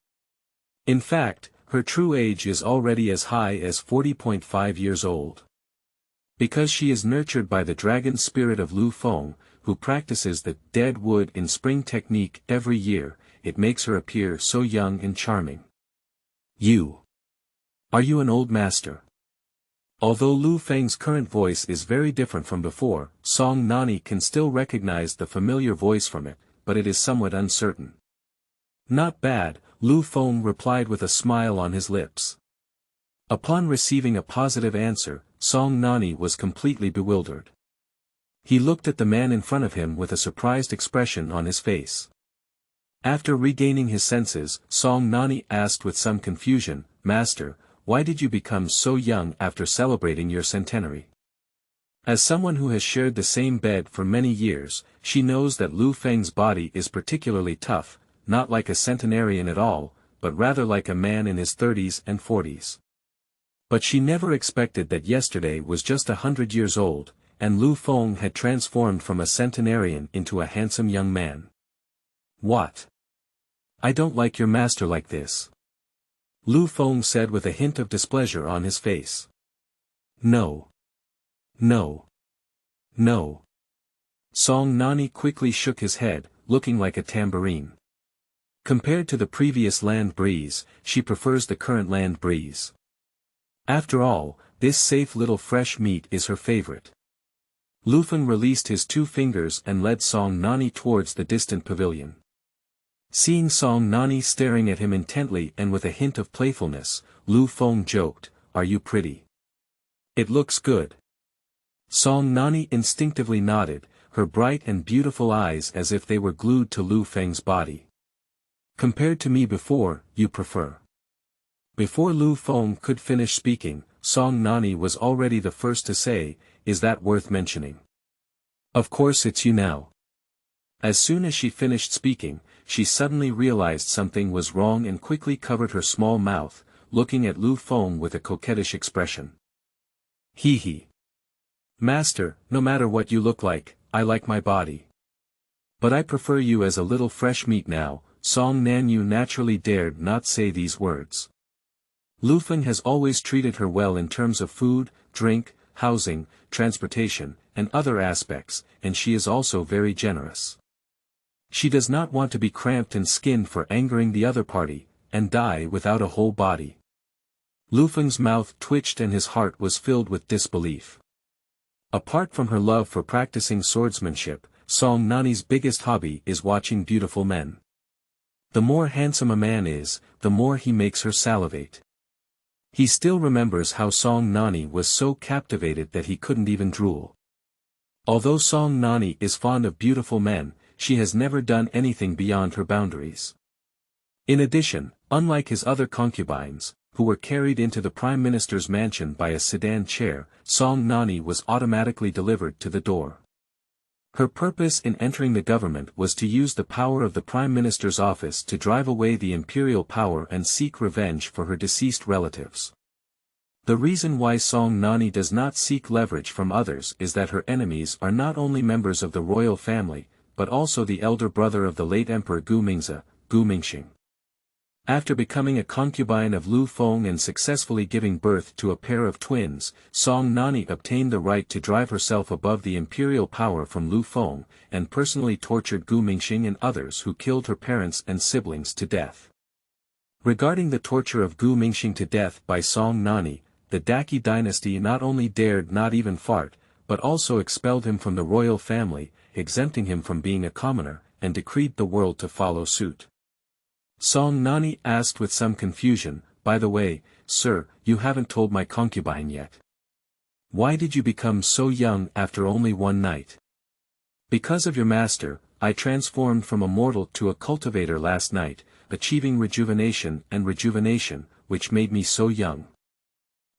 In fact, her true age is already as high as 40.5 years old. Because she is nurtured by the dragon spirit of Lu Feng, who practices the dead wood in spring technique every year, it makes her appear so young and charming. Are you an old master? Although Lu Feng's current voice is very different from before, Song Nani can still recognize the familiar voice from it, but it is somewhat uncertain. Not bad, Lu Feng replied with a smile on his lips. Upon receiving a positive answer, Song Nani was completely bewildered. He looked at the man in front of him with a surprised expression on his face. After regaining his senses, Song Nani asked with some confusion, "Master, why did you become so young after celebrating your centenary?" As someone who has shared the same bed for many years, she knows that Lu Feng's body is particularly tough, not like a centenarian at all, but rather like a man in his 30s and 40s. But she never expected that yesterday was just 100 years old, and Lu Feng had transformed from a centenarian into a handsome young man. "What? I don't like your master like this," Lu Feng said with a hint of displeasure on his face. No. Song Nani quickly shook his head, looking like a tambourine. Compared to the previous land breeze, she prefers the current land breeze. After all, this safe little fresh meat is her favorite. Lufeng released his 2 fingers and led Song Nani towards the distant pavilion. Seeing Song Nani staring at him intently and with a hint of playfulness, Lu Feng joked, "Are you pretty? It looks good." Song Nani instinctively nodded, her bright and beautiful eyes as if they were glued to Lu Feng's body. "Compared to me before, you prefer?" Before Lu Feng could finish speaking, Song Nani was already the first to say, "Is that worth mentioning? Of course it's you now." As soon as she finished speaking, she suddenly realized something was wrong and quickly covered her small mouth, looking at Lu Feng with a coquettish expression. He. "Master, no matter what you look like, I like my body. But I prefer you as a little fresh meat now, Song Nanyu naturally dared not say these words. Lufeng has always treated her well in terms of food, drink, housing, transportation, and other aspects, and she is also very generous. She does not want to be cramped and skinned for angering the other party, and die without a whole body. Lufeng's mouth twitched and his heart was filled with disbelief. Apart from her love for practicing swordsmanship, Song Nani's biggest hobby is watching beautiful men. The more handsome a man is, the more he makes her salivate. He still remembers how Song Nani was so captivated that he couldn't even drool. Although Song Nani is fond of beautiful men, she has never done anything beyond her boundaries. In addition, unlike his other concubines, who were carried into the Prime Minister's mansion by a sedan chair, Song Nani was automatically delivered to the door. Her purpose in entering the government was to use the power of the Prime Minister's office to drive away the imperial power and seek revenge for her deceased relatives. The reason why Song Nani does not seek leverage from others is that her enemies are not only members of the royal family, but also the elder brother of the late Emperor Gu Mingzi, Gu Mingxing. After becoming a concubine of Lufeng and successfully giving birth to a pair of twins, Song Nani obtained the right to drive herself above the imperial power from Lufeng, and personally tortured Gu Mingxing and others who killed her parents and siblings to death. Regarding the torture of Gu Mingxing to death by Song Nani, the Daqi dynasty not only dared not even fart, but also expelled him from the royal family, exempting him from being a commoner, and decreed the world to follow suit. Song Nani asked with some confusion, "By the way, sir, you haven't told my concubine yet. Why did you become so young after only one night?" "Because of your master, I transformed from a mortal to a cultivator last night, achieving rejuvenation and rejuvenation, which made me so young."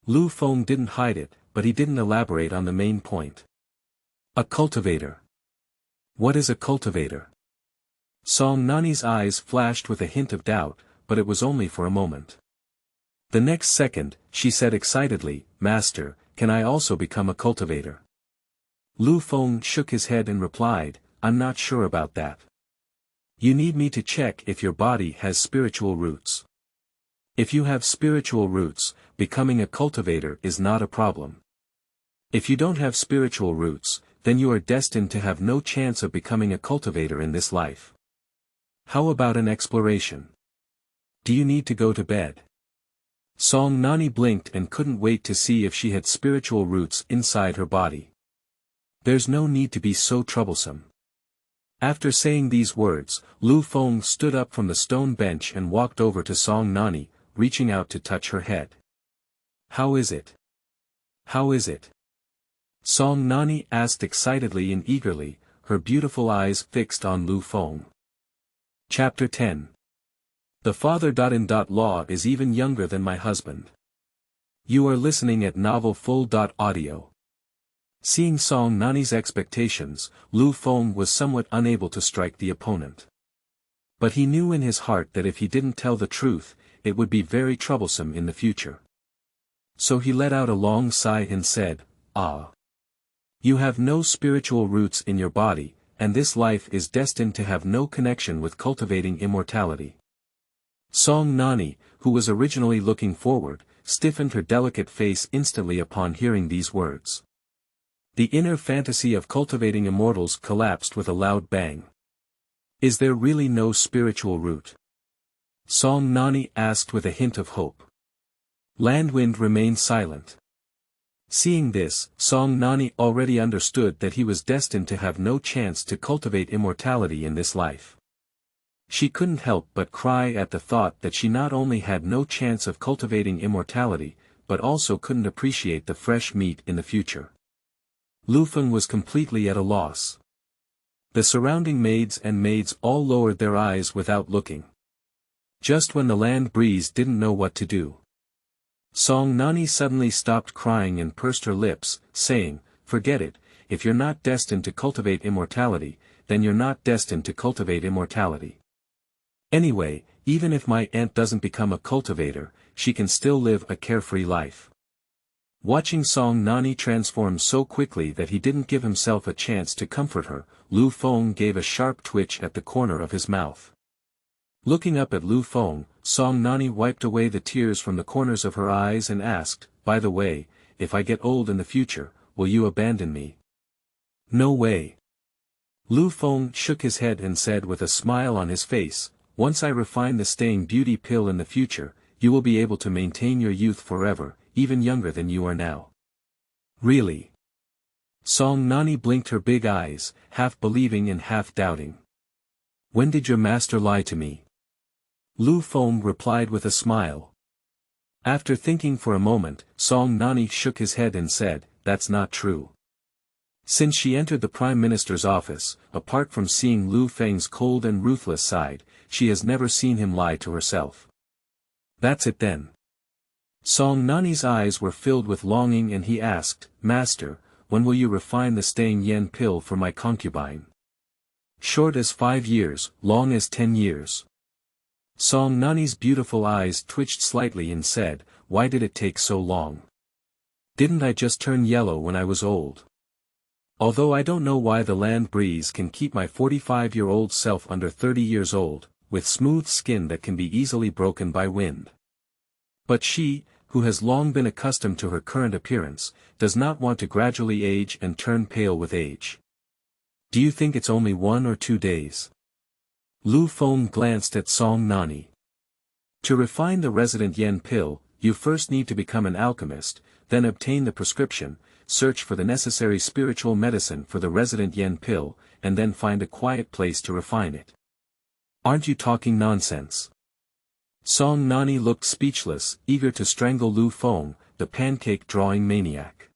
Lufeng didn't hide it, but he didn't elaborate on the main point. A cultivator. What is a cultivator? Song Nani's eyes flashed with a hint of doubt, but it was only for a moment. The next second, she said excitedly, "Master, can I also become a cultivator?" Lufeng shook his head and replied, "I'm not sure about that. You need me to check if your body has spiritual roots. If you have spiritual roots, becoming a cultivator is not a problem. If you don't have spiritual roots, then you are destined to have no chance of becoming a cultivator in this life. How about an exploration? Do you need to go to bed?" Song Nani blinked and couldn't wait to see if she had spiritual roots inside her body. "There's no need to be so troublesome." After saying these words, Lufeng stood up from the stone bench and walked over to Song Nani, reaching out to touch her head. "How is it? How is it?" Song Nani asked excitedly and eagerly, her beautiful eyes fixed on Lufeng. Chapter 10. The father.in.law is even younger than my husband. You are listening at novelfull.audio. Seeing Song Nani's expectations, Lufeng was somewhat unable to strike the opponent. But he knew in his heart that if he didn't tell the truth, it would be very troublesome in the future. So he let out a long sigh and said, "Ah. You have no spiritual roots in your body, and this life is destined to have no connection with cultivating immortality." Song Nani, who was originally looking forward, stiffened her delicate face instantly upon hearing these words. The inner fantasy of cultivating immortals collapsed with a loud bang. "Is there really no spiritual root?" Song Nani asked with a hint of hope. Landwind remained silent. Seeing this, Song Nani already understood that he was destined to have no chance to cultivate immortality in this life. She couldn't help but cry at the thought that she not only had no chance of cultivating immortality, but also couldn't appreciate the fresh meat in the future. Lufeng was completely at a loss. The surrounding maids all lowered their eyes without looking. Just when the land breeze didn't know what to do. Song Nani suddenly stopped crying and pursed her lips, saying, "Forget it, if you're not destined to cultivate immortality, then you're not destined to cultivate immortality. Anyway, even if my aunt doesn't become a cultivator, she can still live a carefree life." Watching Song Nani transform so quickly that he didn't give himself a chance to comfort her, Lufeng gave a sharp twitch at the corner of his mouth. Looking up at Lufeng, Song Nani wiped away the tears from the corners of her eyes and asked, "By the way, if I get old in the future, will you abandon me?" "No way." Lufeng shook his head and said with a smile on his face, "Once I refine the staying beauty pill in the future, you will be able to maintain your youth forever, even younger than you are now." "Really?" Song Nani blinked her big eyes, half believing and half doubting. "When did your master lie to me?" Lufeng replied with a smile. After thinking for a moment, Song Nani shook his head and said, "That's not true." Since she entered the Prime Minister's office, apart from seeing Lu Feng's cold and ruthless side, she has never seen him lie to herself. "That's it then." Song Nani's eyes were filled with longing and he asked, "Master, when will you refine the staying yen pill for my concubine?" "Short as 5 years, long as 10 years. Song Nani's beautiful eyes twitched slightly and said, "Why did it take so long? Didn't I just turn yellow when I was old? Although I don't know why the land breeze can keep my 45-year-old self under 30 years old, with smooth skin that can be easily broken by wind. But she, who has long been accustomed to her current appearance, does not want to gradually age and turn pale with age. Do you think it's only 1 or 2 days?" Lu Feng glanced at Song Nani. "To refine the resident yen pill, you first need to become an alchemist, then obtain the prescription, search for the necessary spiritual medicine for the resident yen pill, and then find a quiet place to refine it. Aren't you talking nonsense?" Song Nani looked speechless, eager to strangle Lu Feng, the pancake-drawing maniac.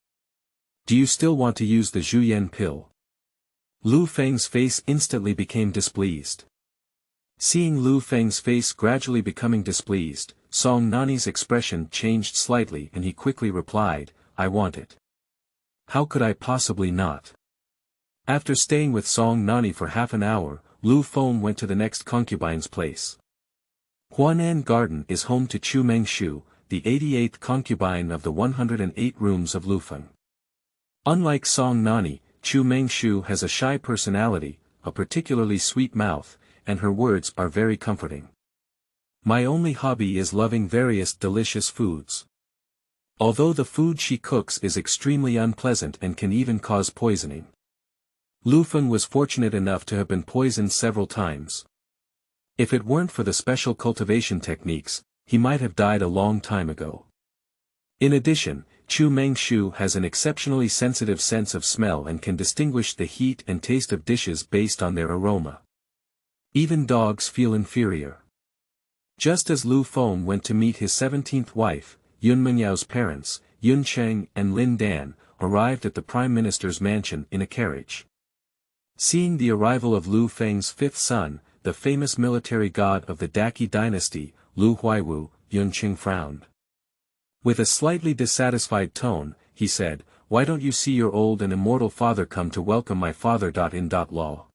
"Do you still want to use the Zhuyen pill?" Lu Feng's face instantly became displeased. Seeing Lu Feng's face gradually becoming displeased, Song Nani's expression changed slightly and he quickly replied, "I want it. How could I possibly not?" After staying with Song Nani for half an hour, Lu Feng went to the next concubine's place. Huanan Garden is home to Chu Mengshu, the 88th concubine of the 108 rooms of Lufeng. Unlike Song Nani, Chu Mengshu has a shy personality, a particularly sweet mouth, and her words are very comforting. "My only hobby is loving various delicious foods. Although the food she cooks is extremely unpleasant and can even cause poisoning." Lufeng was fortunate enough to have been poisoned several times. If it weren't for the special cultivation techniques, he might have died a long time ago. In addition, Chu Mengshu has an exceptionally sensitive sense of smell and can distinguish the heat and taste of dishes based on their aroma. Even dogs feel inferior. Just as Lu Feng went to meet his 17th wife, Yun Menyao's parents, Yun Cheng and Lin Dan, arrived at the Prime Minister's mansion in a carriage. Seeing the arrival of Lu Feng's 5th son, the famous military god of the Daqi dynasty, Lu Huaiwu, Yun Cheng frowned. With a slightly dissatisfied tone, he said, "Why don't you see your old and immortal father come to welcome my father? Law."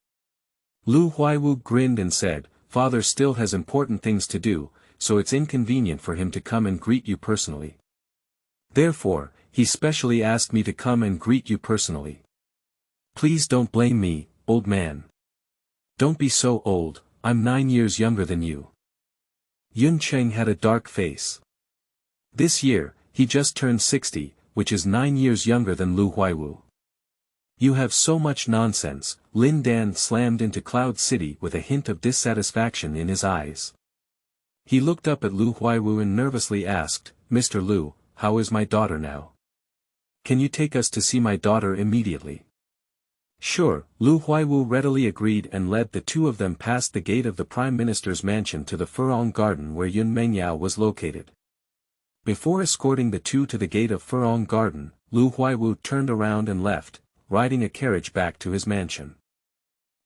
Lu Huaiwu grinned and said, "Father still has important things to do, so it's inconvenient for him to come and greet you personally. Therefore, he specially asked me to come and greet you personally. Please don't blame me, old man. Don't be so old, I'm 9 years younger than you." Yun Cheng had a dark face. This year, he just turned 60, which is 9 years younger than Lu Huaiwu. "You have so much nonsense," Lin Dan slammed into Cloud City with a hint of dissatisfaction in his eyes. He looked up at Lu Huaiwu and nervously asked, "Mr. Lu, how is my daughter now? Can you take us to see my daughter immediately?" "Sure," Lu Huaiwu readily agreed and led the two of them past the gate of the Prime Minister's mansion to the Furong Garden where Yun Mengyao was located. Before escorting the two to the gate of Furong Garden, Lu Huaiwu turned around and left, riding a carriage back to his mansion.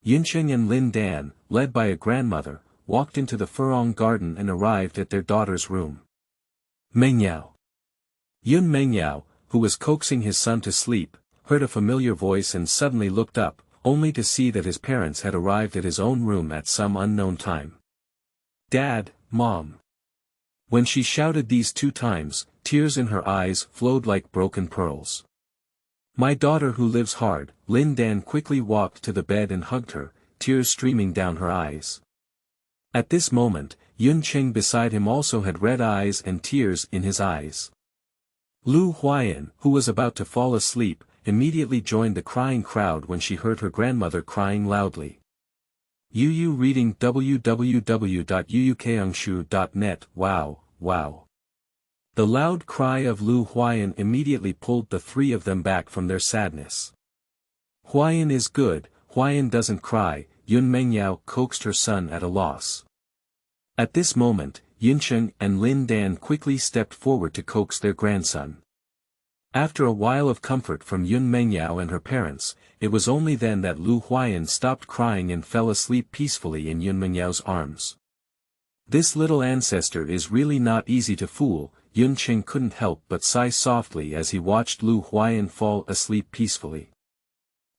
Yuncheng and Lin Dan, led by a grandmother, walked into the Furong Garden and arrived at their daughter's room. Mengyao. Yun Mengyao, who was coaxing his son to sleep, heard a familiar voice and suddenly looked up, only to see that his parents had arrived at his own room at some unknown time. "Dad, Mom." When she shouted these 2 times, tears in her eyes flowed like broken pearls. "My daughter who lives hard," Lin Dan quickly walked to the bed and hugged her, tears streaming down her eyes. At this moment, Yun Qing beside him also had red eyes and tears in his eyes. Lu Huayan, who was about to fall asleep, immediately joined the crying crowd when she heard her grandmother crying loudly. Yu reading www.yuukangshu.net. Wow, wow. The loud cry of Lu Huayan immediately pulled the three of them back from their sadness. Huayan is good, Huayan doesn't cry, Yun Mengyao coaxed her son at a loss. At this moment, Yuncheng and Lin Dan quickly stepped forward to coax their grandson. After a while of comfort from Yun Mengyao and her parents, it was only then that Lu Huayan stopped crying and fell asleep peacefully in Yun Mengyao's arms. This little ancestor is really not easy to fool, Yun Qing couldn't help but sigh softly as he watched Lu Huayan fall asleep peacefully.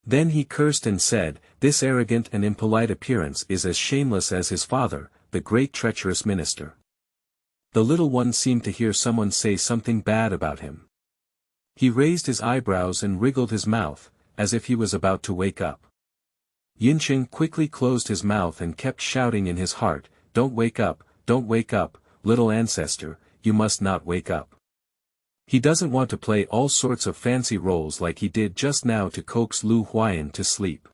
Then he cursed and said, "This arrogant and impolite appearance is as shameless as his father, the great treacherous minister." The little one seemed to hear someone say something bad about him. He raised his eyebrows and wriggled his mouth, as if he was about to wake up. Yunqing quickly closed his mouth and kept shouting in his heart, don't wake up, little ancestor, you must not wake up." He doesn't want to play all sorts of fancy roles like he did just now to coax Lu Huayan to sleep.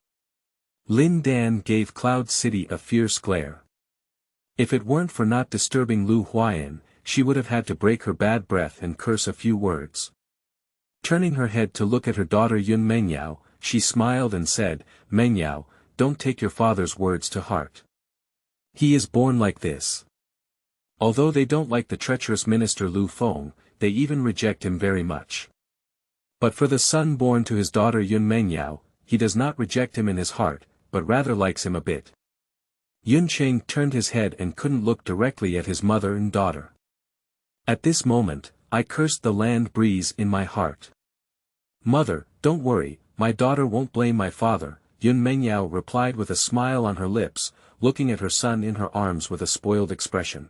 Lin Dan gave Cloud City a fierce glare. If it weren't for not disturbing Lu Huayan, she would have had to break her bad breath and curse a few words. Turning her head to look at her daughter Yun Mengyao, she smiled and said, "Mengyao, don't take your father's words to heart. He is born like this." Although they don't like the treacherous minister Lufeng, they even reject him very much. But for the son born to his daughter Yun Mengyao, he does not reject him in his heart, but rather likes him a bit. Yun Qing turned his head and couldn't look directly at his mother and daughter. At this moment, I cursed the land breeze in my heart. "Mother, don't worry, my daughter won't blame my father," Yun Mengyao replied with a smile on her lips, looking at her son in her arms with a spoiled expression.